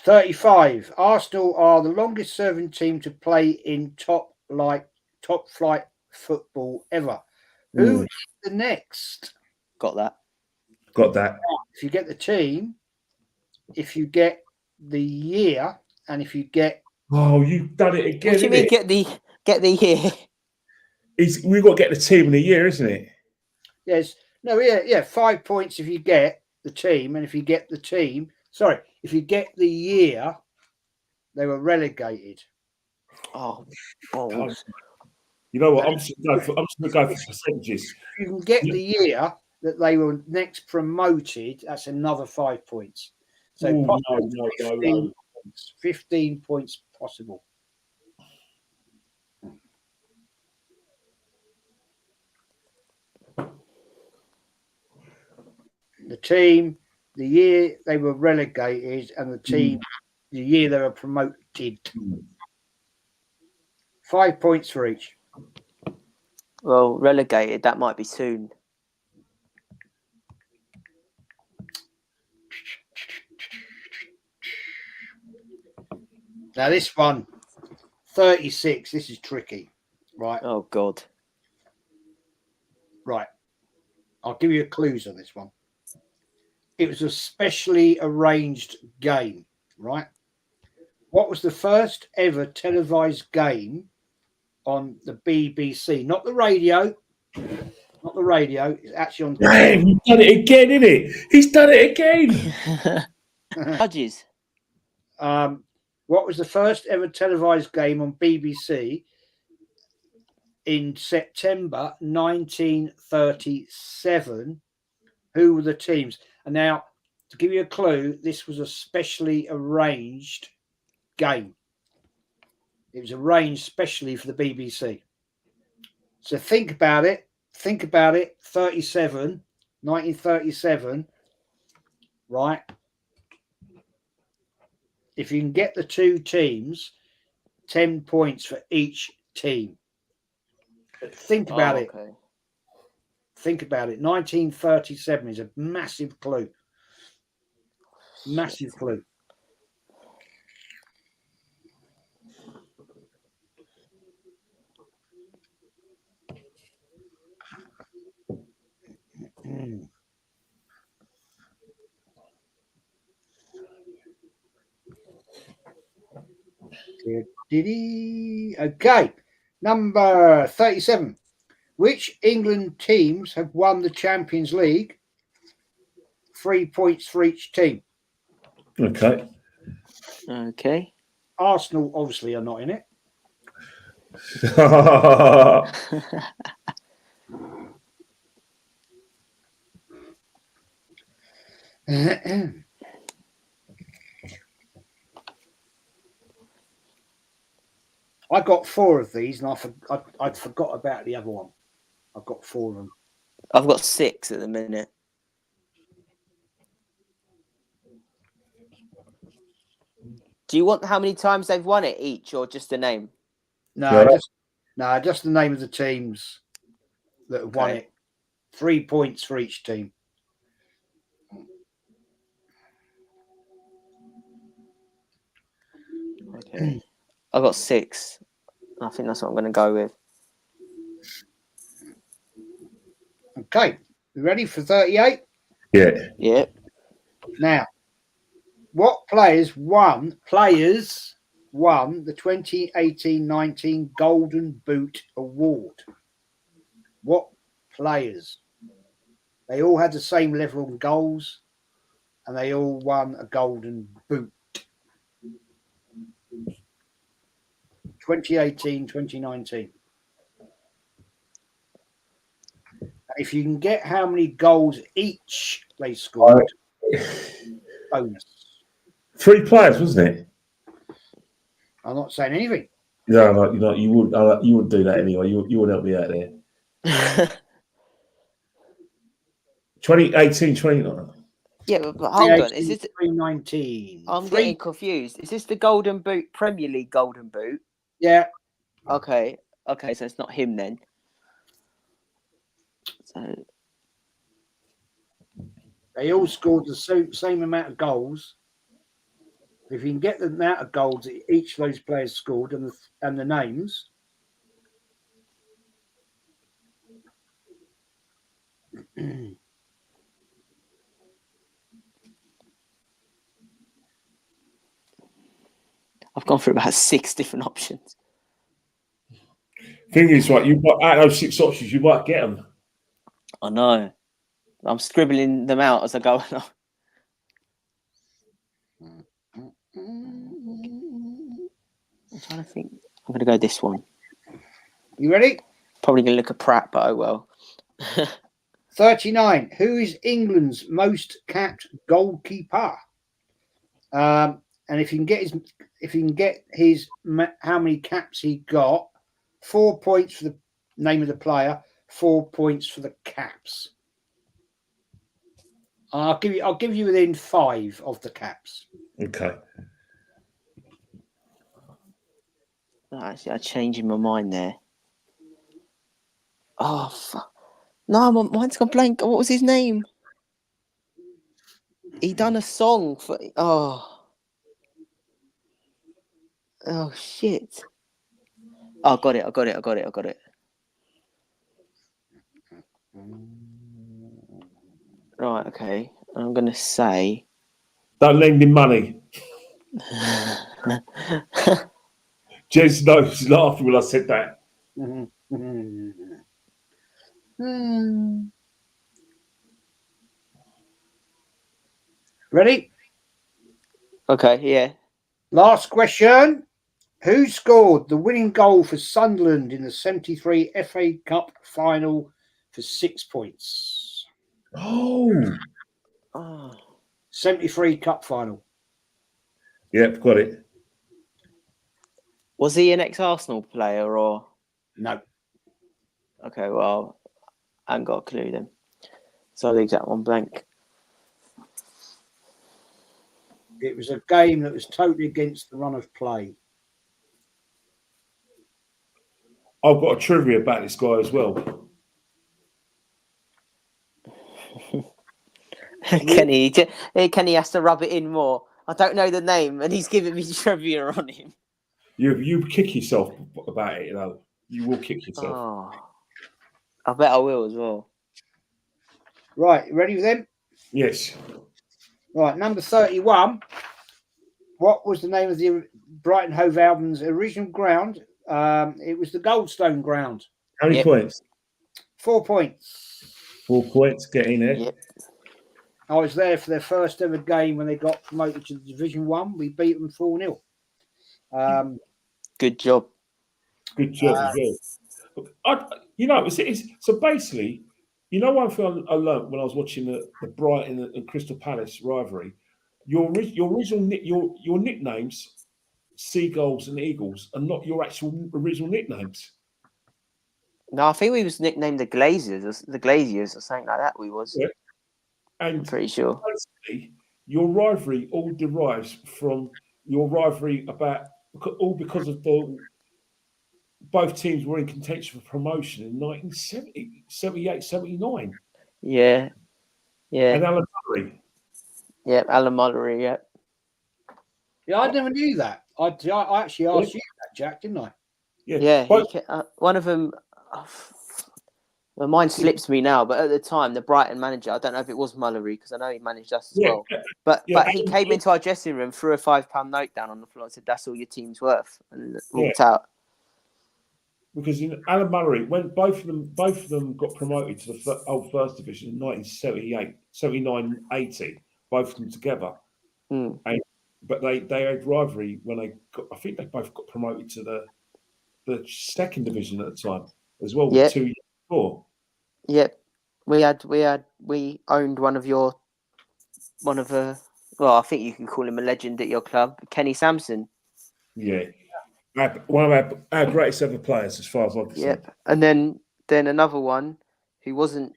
35. Arsenal are the longest serving team to play in top flight football ever. Who is the next? Got that. If you get the team, if you get the year, and if you get... Oh, you've done it again. What do you mean get the year? We've got to get the team in the year, isn't it? Yes. No, yeah. 5 points if you get the team, and if you get the team... Sorry, if you get the year, they were relegated. Oh. You know what? I'm just going to go for percentages. If you can get the year that they were next promoted, that's another 5 points. So no. 15 points possible. The team, the year they were relegated, and the team, the year they were promoted. 5 points for each. Well, relegated, that might be soon. Now this one, 36, this is tricky, right? Oh, God. Right. I'll give you clues on this one. It was a specially arranged game, right? What was the first ever televised game on the BBC? Not the radio. Not the radio. It's actually on... Damn, he's done it again, isn't it? He's done it again. Judges. What was the first ever televised game on BBC in September 1937? Who were the teams? And now, to give you a clue, this was a specially arranged game. It was arranged specially for the BBC. So think about it. 1937, right? If you can get the two teams, 10 points for each team. Think about it. Okay. Think about it. 1937 is a massive clue. Massive clue. Okay. Number 37. Which England teams have won the Champions League? 3 points for each team. Okay. Arsenal obviously are not in it. I got 4 of these, and I forgot about the other one. I've got 4 of them. I've got 6 at the minute. Do you want how many times they've won it each, or just the name? No, just the name of the teams that have won it. 3 points for each team. Okay. I've got 6. I think that's what I'm going to go with. Okay. You ready for 38? Yeah. Yeah. Now, what players won the 2018-19 Golden Boot Award? What players? They all had the same level of goals, and they all won a Golden Boot. 2018-2019. If you can get how many goals each they scored, bonus. 3 players, wasn't it? I'm not saying anything. No, you wouldn't do that anyway. You wouldn't help me out there. 2018, 2019. Yeah, but hold on. Is this 2019? I'm getting confused. Is this the Golden Boot, Premier League Golden Boot? Yeah. Okay, so it's not him then. So they all scored the same amount of goals. If you can get the amount of goals that each of those players scored and the names, I've gone through about 6 different options. Thing is, right, out of those 6 options, you might get them. I know. I'm scribbling them out as I go along. I'm trying to think. I'm going to go this one. You ready? Probably going to look a prat, but oh well. 39. Who is England's most capped goalkeeper? And if you can get his how many caps he got, 4 points for the name of the player, 4 points for the caps. I'll give you within 5 of the caps. Okay. Actually, I'm changing my mind there. Oh, fuck. No, mine's gone blank. What was his name? He done a song for... Oh, shit. Oh, got it. Right, okay. I'm going to say... Don't lend him money. Jez knows laughing when I said that. Ready? Okay, yeah. Last question. Who scored the winning goal for Sunderland in the 73 FA Cup final for 6 points? Oh. 73 Cup final. Yep, got it. Was he an ex-Arsenal player or? No. Okay, well, I haven't got a clue then. So the exact one blank. It was a game that was totally against the run of play. I've got a trivia about this guy as well. Kenny has to rub it in more. I don't know the name, and he's giving me trivia on him. You kick yourself about it, you know. You will kick yourself. Oh, I bet I will as well. Right, you ready for them? Yes. Right, number 31. What was the name of the Brighton Hove Albion's original ground? It was the Goldstone ground. How many points? 4 points. 4 points, get in there. Yep. I was there for their first ever game when they got promoted to Division 1. We beat them 4-0. Good job. Good job as well. So basically, You know, one thing I learned when I was watching the Brighton and Crystal Palace rivalry. Your original your nicknames, Seagulls and Eagles, are not your actual original nicknames. No, I think we was nicknamed the Glaziers or something like that. We was. Yeah. And I'm pretty sure. basically, your rivalry all derives from your rivalry because of both teams were in contention for promotion in 1970, 78, 79. Yeah. And Alan Murray. Yeah, Alan Mullery, yeah. Yeah, I never knew that. I actually asked you that, Jack, didn't I? Yeah. One of them. Well, mine slips me now, but at the time, the Brighton manager, I don't know if it was Mullery because I know he managed us as well. But he came into our dressing room, threw a £5 note down on the floor, and said, "That's all your team's worth," and walked out. Because Alan Murray, when both of them got promoted to the old First Division in 1978, 79, 80, both of them together. But they had rivalry when I think they both got promoted to the Second Division at the time as well. 2 years before. Yep, we owned one of the. Well, I think you can call him a legend at your club, Kenny Sampson. Yeah. One of our greatest ever players, as far as I'm concerned. Yep, and then another one who wasn't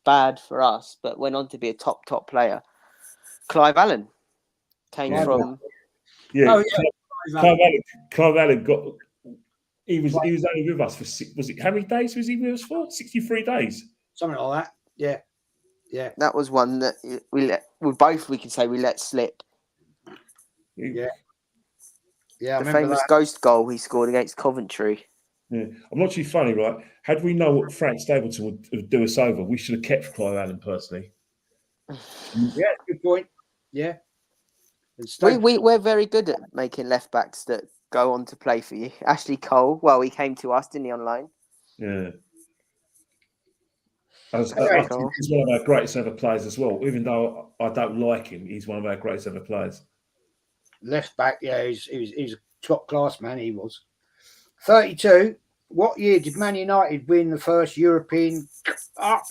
bad for us, but went on to be a top player. Clive Allen came from. Yeah, Clive Allen got. He was only with us for was it how many days was he with us for? 63 days, something like that. Yeah. That was one that we can say we let slip. Yeah. Yeah, the famous ghost goal he scored against Coventry. Yeah, I'm not too funny, right? Had we known what Frank Stapleton would do us over, we should have kept Clive Allen personally. Yeah, good point. Yeah, we're very good at making left backs that go on to play for you. Ashley Cole, well, he came to us, didn't he, on loan? Yeah. He's one of our greatest ever players as well. Even though I don't like him, he's one of our greatest ever players. Left back, yeah, he's a top class man. He was 32. What year did Man United win the first European Cup?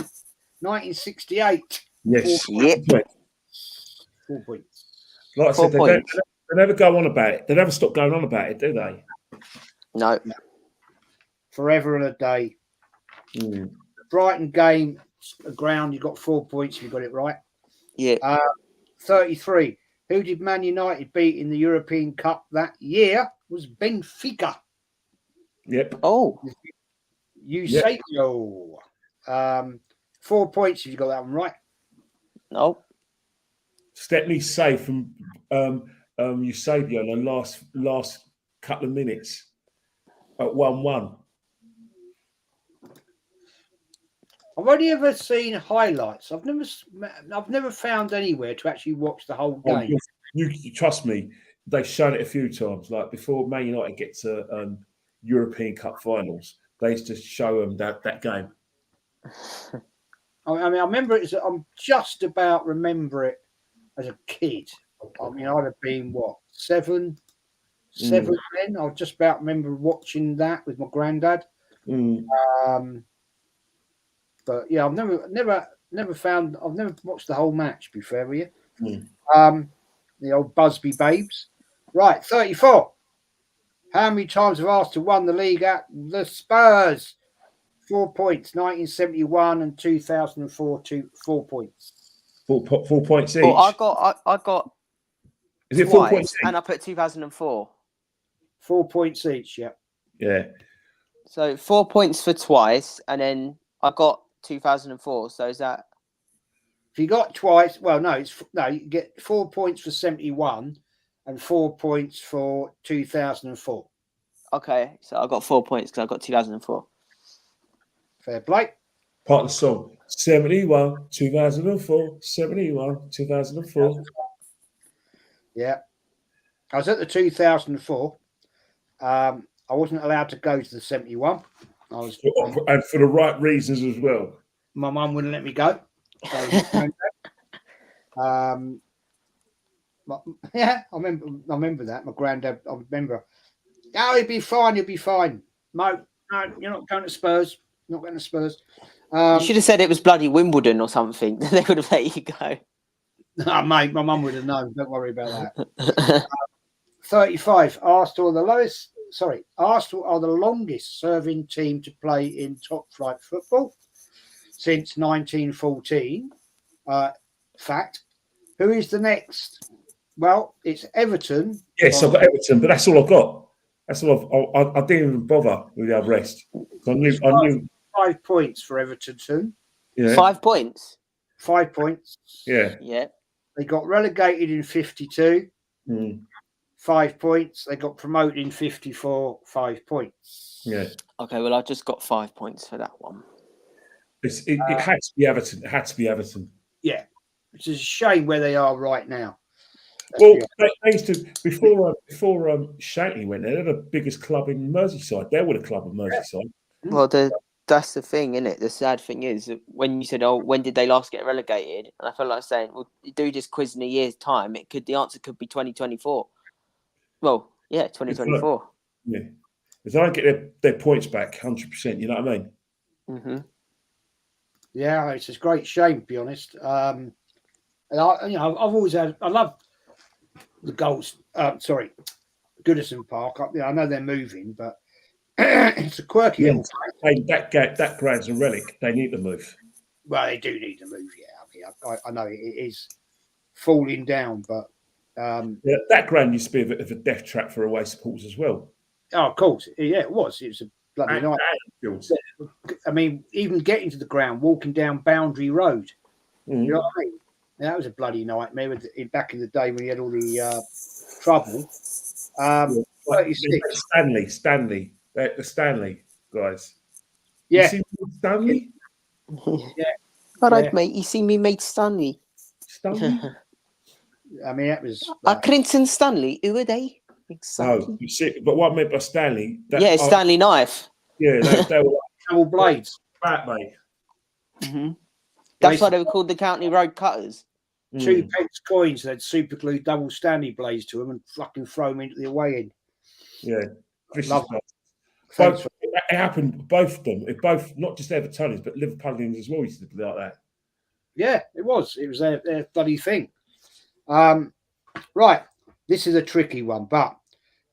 1968. Yes. 4 points. Like I said, they never go on about it. They never stop going on about it, do they? No. Forever and a day. Brighton game, ground, you got 4 points if you got it right. Yeah. 33. Who did Man United beat in the European Cup that year? Was Benfica. Yep. Oh. Eusebio. 4 points if you got that one right. No. Stepney save from Eusebio in the last couple of minutes at 1-1. I've only ever seen highlights. I've never found anywhere to actually watch the whole game. You trust me, they've shown it a few times. Like before Man United get to European Cup finals, they used to show them that game. I mean, I remember it. I'm just about remember it as a kid. I mean, I'd have been seven then. I just about remember watching that with my granddad. But yeah, I've never found. I've never watched the whole match. Be fair with you. The old Busby Babes. Right, 34. How many times have Arsenal won the league at the Spurs? 4 points. 1971 and 2004. 4 points. 4 points each. Well, I got. Is it 4 points each? And I put 2004. 4 points each. Yeah. Yeah. So 4 points for twice, and then I got 2004. So is that? If you got twice, well, you get 4 points for 71 and 4 points for 2004. Okay, so I got 4 points because I got 2004. Fair play. Part of the song. 71, 2004, 71, 2004. Yeah. I was at the 2004. I wasn't allowed to go to the 71. And for the right reasons as well. My mum wouldn't let me go. So, yeah, I remember that. My granddad, I remember. Oh, he'll be fine. No, you're not going to Spurs. Not going to Spurs. You should have said it was bloody Wimbledon or something. They would have let you go. No, mate, my mum would have known. Don't worry about that. 35. Arsenal are the longest serving team to play in top flight football since 1914. Fact. Who is the next? Well, it's Everton. Yes, I've got Everton, but that's all I've got. That's all I didn't even bother with the rest. I knew 5 points for Everton soon. Yeah. 5 points. 5 points. Yeah. Yeah. They got relegated in 52. 5 points. They got promoted in 54. 5 points. Yeah. Okay, well, I just got 5 points for that one. It had to be Everton. It had to be Everton. Yeah. Which is a shame where they are right now. Well, they used to before Shankly went there. They're the biggest club in Merseyside. They were the club of Merseyside. Well, that's the thing, isn't it? The sad thing is that when you said, "Oh, when did they last get relegated?" and I felt like saying, "Well, you do this quiz in a year's time. The answer could be 2024." Well, yeah, 2024. Yeah, if they don't get their points back, 100%. You know what I mean? Mm-hmm. Yeah, it's a great shame, to be honest. And I've always I love the goals. Goodison Park. I know they're moving, but it's a quirky. Yeah. That ground's a relic. They need to move. Well, they do need to move. Yeah, I know it is falling down, but that ground used to be a bit of a death trap for away supporters as well. Oh, of course, yeah, it was. It was a bloody night. I mean, even getting to the ground, walking down Boundary Road. You know what I mean? That was a bloody nightmare back in the day when you had all the trouble. 36. Stanley, the Stanley guys. Yeah, you see Stanley. Yeah. All right, mate. You see me, mate Stanley. Stanley. I mean, that was. Clinton Stanley. Who are they? Exactly. No, you see, but what I meant by Stanley. Stanley knife. Yeah, they were double blades. Fat, mate. Mm-hmm. That's why they were called the County Road Cutters. 2 pence coins that had super glue double Stanley blades to them and fucking throw them into the away end. Yeah. It happened, both of them. Both, not just Evertonians, but Liverpoolians as well used to be like that. Yeah, it was. It was their bloody thing. Right. This is a tricky one, but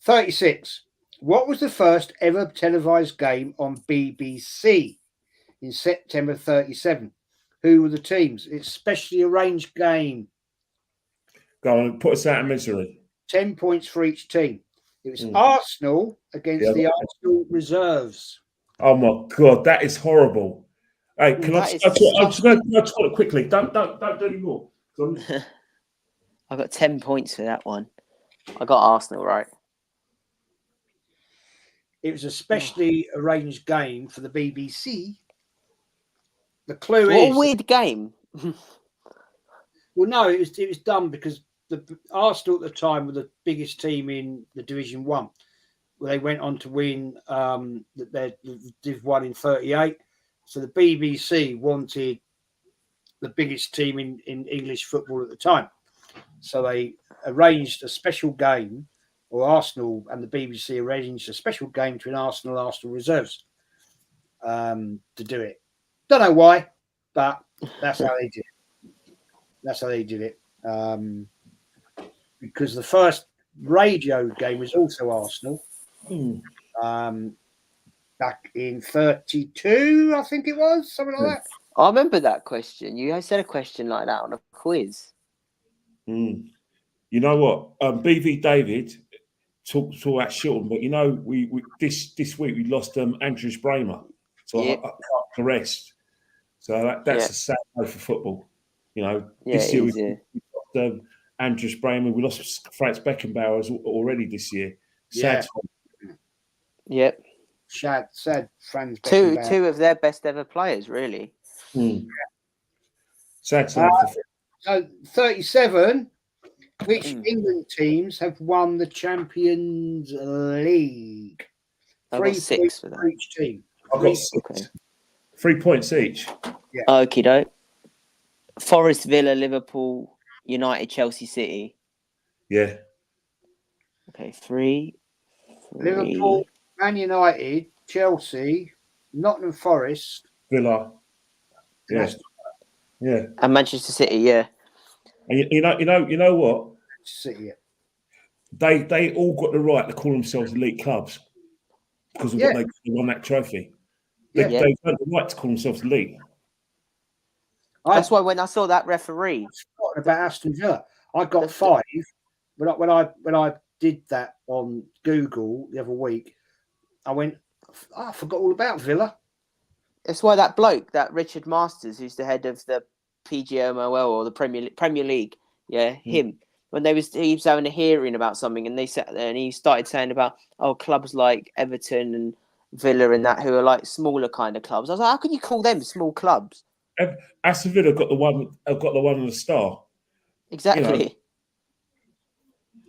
36. What was the first ever televised game on BBC in September 37? Who were the teams? It's a specially arranged game. Go on, put us out of misery. 10 points for each team. It was Arsenal against the Arsenal reserves. Oh my God, that is horrible. Hey, I'm just going to talk it quickly. Don't do any more. I got 10 points for that one. I got Arsenal right. It was a specially arranged game for the BBC. The clue is what a weird game. Well, no, it was done because the Arsenal at the time were the biggest team in the Division 1. They went on to win their Div 1 in 38. So the BBC wanted the biggest team in English football at the time. So they arranged a special game, or Arsenal and the BBC arranged a special game between Arsenal reserves to do it. Don't know why, but that's how they did it. Because the first radio game was also Arsenal. Back in 32, I think it was, something like that. I remember that question. You said a question like that on a quiz. You know what? BV David talked about Shilton, but you know, we this week we lost Andrew Bramer, so the rest. So that's a sad day for football. You know, this year we lost Andrew Bramer. We lost Franz Beckenbauer already this year. Sad. Yep. Sad Franz Beckenbauer. Two of their best ever players, really. Sad. So 37. Which England teams have won the Champions League? I got 6 for that. For each team. I've got 6. Okay. 3 points each. Yeah. Okie doke. Forest, Villa, Liverpool, United, Chelsea, City. Yeah. Okay, 3. Liverpool, Man United, Chelsea, Nottingham Forest, Villa. Yeah. Yeah. And Manchester City, yeah. And you know what? City. They all got the right to call themselves elite clubs because of what they won that trophy. They Yeah. have the right to call themselves elite. That's why when I saw that referee, forgotten about Aston Villa. I got 5, but when I did that on Google the other week, I went, I forgot all about Villa. That's why that bloke, that Richard Masters, who's the head of the PGMOL or the Premier League, him. When he was having a hearing about something, and they sat there and he started saying about clubs like Everton and Villa and that who are like smaller kind of clubs. I was like, how can you call them small clubs? Aston Villa got the one on the star. Exactly. You know.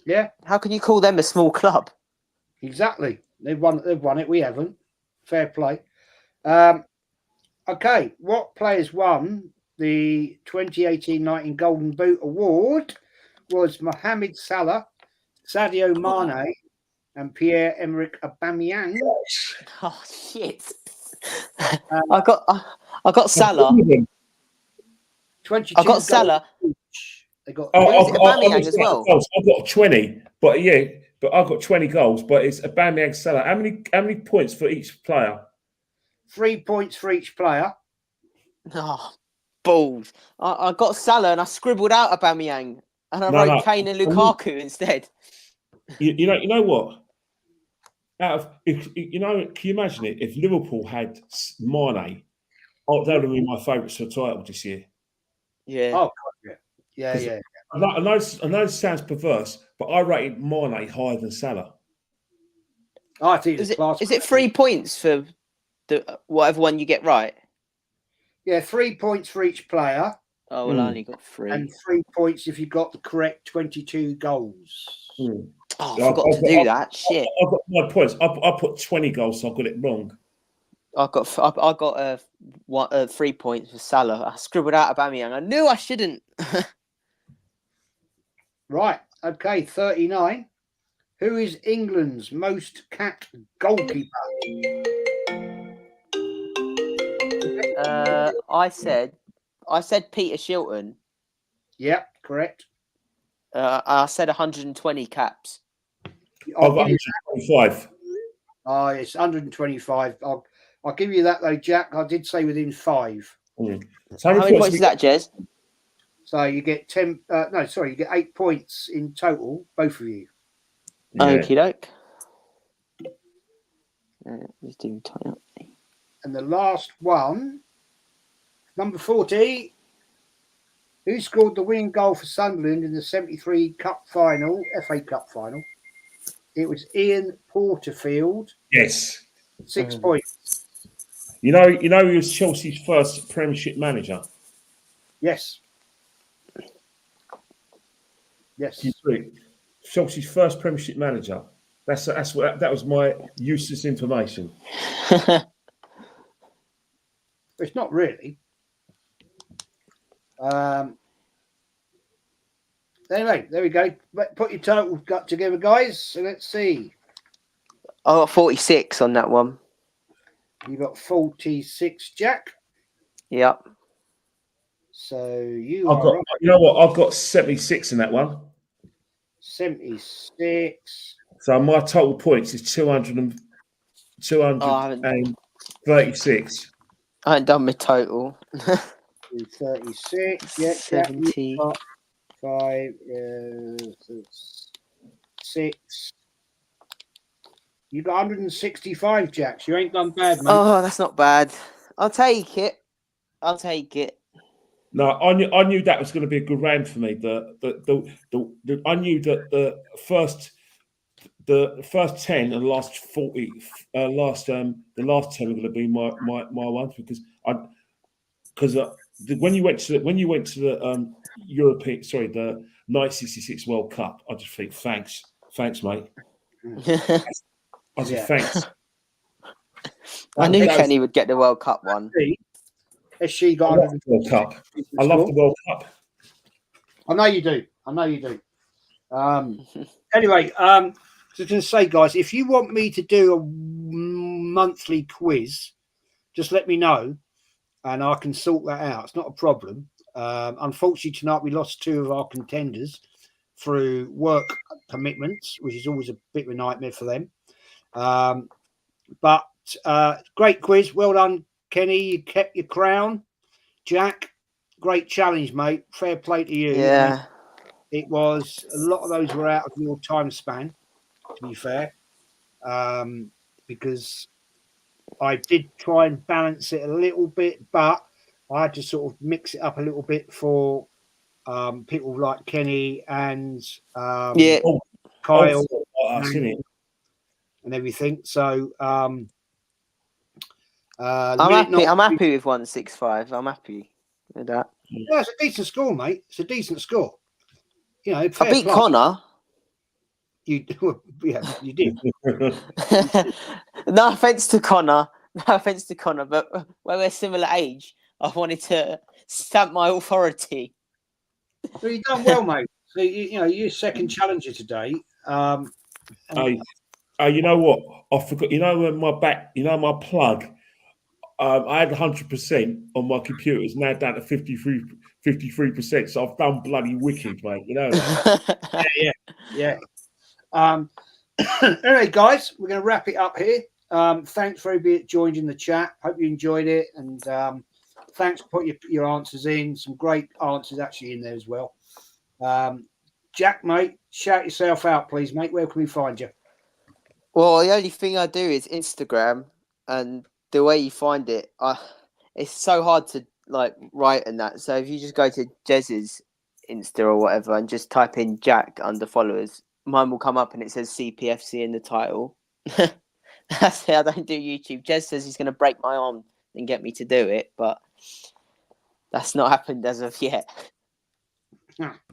Yeah. How can you call them a small club? Exactly. They've won it. We haven't. Fair play. Okay. What players won the 2018-19 Golden Boot Award was Mohamed Salah, Sadio Mane, and Pierre-Emerick Aubameyang. Oh shit! I got Salah. 22 I got Salah. They got Aubameyang as well. I've got 20, but I've got 20 goals. But it's Aubameyang, Salah. How many points for each player? 3 points for each player. Oh, balls! I got Salah and I scribbled out Aubameyang and I wrote Kane and Lukaku instead. You know what? Can you imagine it if Liverpool had Mane? Oh, that would be my favourite for the title this year. Yeah. Oh, God, yeah. I know it sounds perverse, but I rated Mane higher than Salah. I think is it 3 points for the whatever one you get right? Yeah, 3 points for each player. Oh, well, I only got 3. And 3 points if you got the correct 22 goals. Oh, I forgot to do that. Shit. I got my points. I put 20 goals, so I got it wrong. I got 3 points for Salah. I scribbled out Aubameyang. I knew I shouldn't. Right. Okay. 39. Who is England's most capped goalkeeper? I said Peter Shilton. Yep, correct. I said 120 caps. I've got 125. Oh, it's 125. I'll give you that though, Jack. I did say within 5. So how many points is that, Jez? So you get 10. You get 8 points in total, both of you. Yeah. Okie doke. Just doing tie up. And the last one, number 40. Who scored the winning goal for Sunderland in the 73 Cup final, FA Cup final? It was Ian Porterfield. Yes. 6 points. You know, he was Chelsea's first Premiership manager. Yes. Yes. Chelsea's first Premiership manager. That was my useless information. It's not really. Anyway, there we go. Put your total together, guys. So let's see. I got 46 on that one. You got 46, Jack. Yep. So you know what? I've got 76 in that one. 76. So my total points is 236. I haven't done my total. 36. Yeah. 70. 5, 6. You got 165, Jack. So you ain't done bad, mate. Oh, that's not bad. I'll take it. No, I knew that was going to be a good round for me. I knew that the first 10 and the last 40, the last 10 were going to be my ones because when you went to the European, the 1966 World Cup, I just think thanks, mate. I said thanks. I knew Kenny would get the World Cup one. Has she got the World Cup? I love the World Cup. I know you do. Anyway, so I was going to say, guys, if you want me to do a monthly quiz just let me know, and I can sort that out. It's not a problem. Unfortunately, tonight we lost 2 of our contenders through work commitments, which is always a bit of a nightmare for them. But great quiz. Well done, Kenny. You kept your crown. Jack, great challenge, mate. Fair play to you. Yeah. It was a lot of those were out of your time span, to be fair, because I did try and balance it a little bit, but I had to sort of mix it up a little bit for people like Kenny and Kyle and everything. So I'm happy with 165. I'm happy with that. Yeah, it's a decent score, mate. It's a decent score. You know, I beat Connor. You did. No offense to Connor, but when we're similar age, I wanted to stamp my authority. So you've done well, mate. So you're second challenger today. You know what? I forgot. You know my plug. I had 100% on my computer. It's now down to 53%. So I've done bloody wicked, mate. You know that? Yeah. Anyway, guys, we're going to wrap it up here. Thanks for everybody that joined in the chat. Hope you enjoyed it, and thanks for putting your answers in. Some great answers actually in there as well. Jack, mate, shout yourself out, please, mate. Where can we find you? Well, the only thing I do is Instagram, and the way you find it, it's so hard to write and that. So if you just go to Jez's Insta or whatever and just type in Jack under followers, mine will come up and it says CPFC in the title. That's it. I don't do YouTube. Jez says he's going to break my arm and get me to do it, but that's not happened as of yet.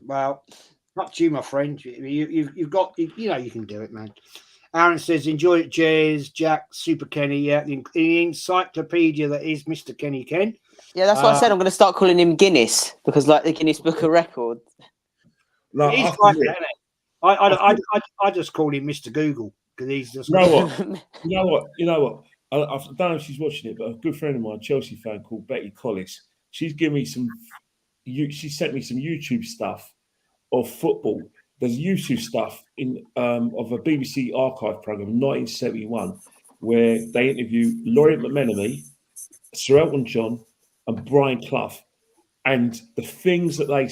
Well, up to you, my friend. You've got, you can do it, man. Aaron says, enjoy it, Jez, Jack, Super Kenny. Yeah, the encyclopedia that is Mr. Kenny Ken. Yeah, that's what I said. I'm going to start calling him Guinness, because like the Guinness Book of Records. No, he's like that, isn't it? I just call him Mr. Google, because he's just. You know what? I don't know if she's watching it, but a good friend of mine, Chelsea fan called Betty Collis, she's given me she sent me some YouTube stuff of football. There's YouTube stuff of a BBC archive program in 1971 where they interview Laurie McMenemy, Sir Elton John, and Brian Clough, and the things that they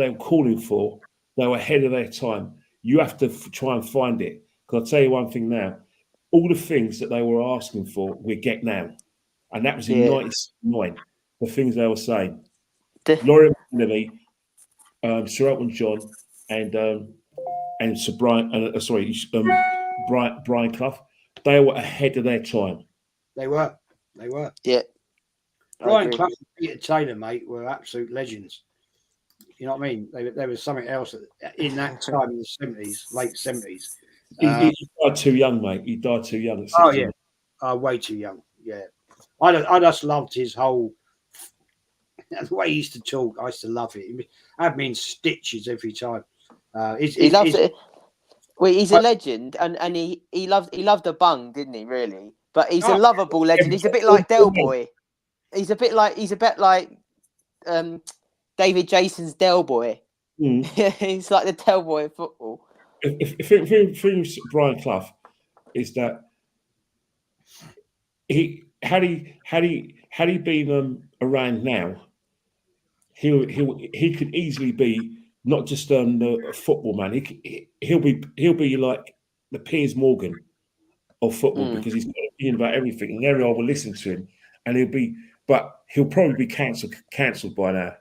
were calling for, they were ahead of their time. You have to try and find it. Because I'll tell you one thing now: all the things that they were asking for, we get now, and that was in 1969. The things they were saying, Laurie McMenemy, Sir Elton John, and Sir Brian, Brian Clough, they were ahead of their time. They were. Yeah. Brian Clough and Peter Taylor, mate, were absolute legends. You know what I mean? There was something else in that time in the 70s, late 70s. He died too young, mate. He died too young. Oh, yeah. Way too young. Yeah. I just loved his whole, the way he used to talk. I used to love it. He had me in stitches every time. He loved it. Well, he's a legend, and he loved a bung, didn't he? Really, but he's a lovable legend. He's a bit like Del Boy. He's a bit like David Jason's Del Boy. He's like the Del Boy of football. If Brian Clough is that had he been around now, he could easily be not just a football man. He'll be like the Piers Morgan of football because he's got an opinion about everything, and everyone will listen to him, and he'll probably be cancelled by now.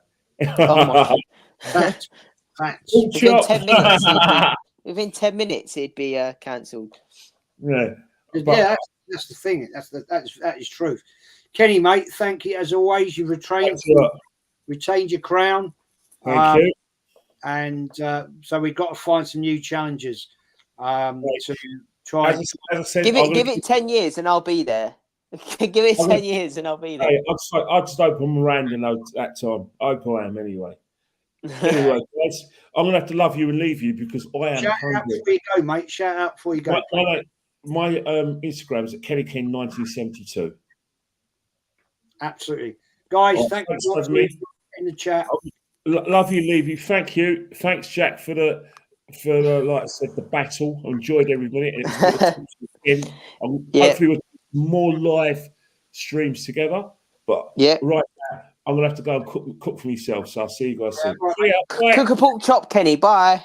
Oh my Facts. Within 10 minutes, he'd be cancelled. Yeah, that's the thing. That is truth. Kenny, mate, thank you as always. You've retained your crown. Thank you. And so we've got to find some new challenges to try. As I said, give it 10 years and I'll be there. Give it 10 years and I'll be there. I'll just open Miranda at that time. I hope I am anyway. Anyway, guys, I'm going to have to love you and leave you because I am Shout hungry. out before you go, mate. Shout out before you go. My Instagram is at KennyKen1972. Absolutely. Guys, thank thanks you for for me. in the chat. Love you, Levy. Thank you. Thanks, Jack, for the like I said, the battle. I enjoyed every minute. It's good to talk to you again. Hopefully we'll do more live streams together. But right now, I'm gonna have to go and cook for myself. So I'll see you guys soon. Right. See ya. Bye. Cook a pork chop, Kenny. Bye.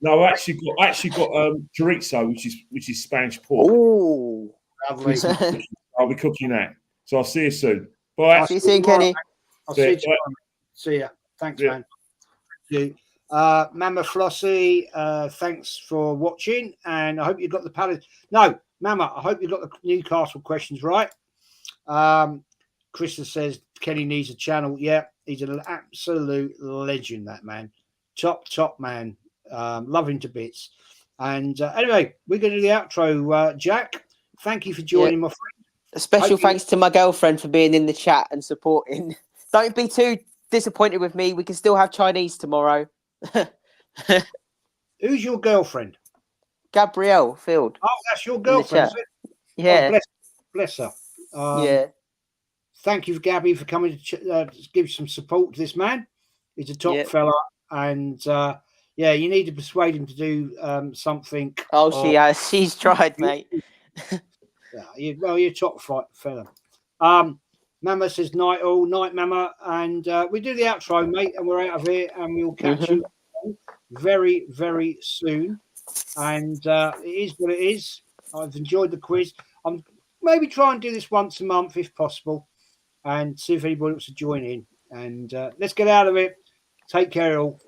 No, I actually got chorizo, which is Spanish pork. Oh, Lovely. I'll be cooking that. So I'll see you soon. Bye. See you soon, Kenny. I'll see you tomorrow. See ya. Thanks, man. Thank you. Mama Flossie, thanks for watching, and I hope you got the Palace. No, Mama, I hope you got the Newcastle questions right. Krista says Kenny needs a channel. Yeah, he's an absolute legend, that man. Top man. Love him to bits. And anyway, we're going to do the outro. Jack, thank you for joining, my friend. A special thanks to my girlfriend for being in the chat and supporting. Don't be too disappointed with me. We can still have Chinese tomorrow. Who's your girlfriend? Gabrielle Field. Oh, that's your girlfriend, is it? Yeah. Oh, bless her. Yeah. Thank you, Gabby, for coming to give some support to this man. He's a top fella, and yeah, you need to persuade him to do something. Oh, she has. She's tried, mate. Yeah, you're a top fella. Mama says night all, night, Mama, and we do the outro, mate, and we're out of here, and we'll catch you very, very soon. And it is what it is. I've enjoyed the quiz. I'm maybe try and do this once a month if possible, and see if anybody wants to join in. And let's get out of it. Take care, all.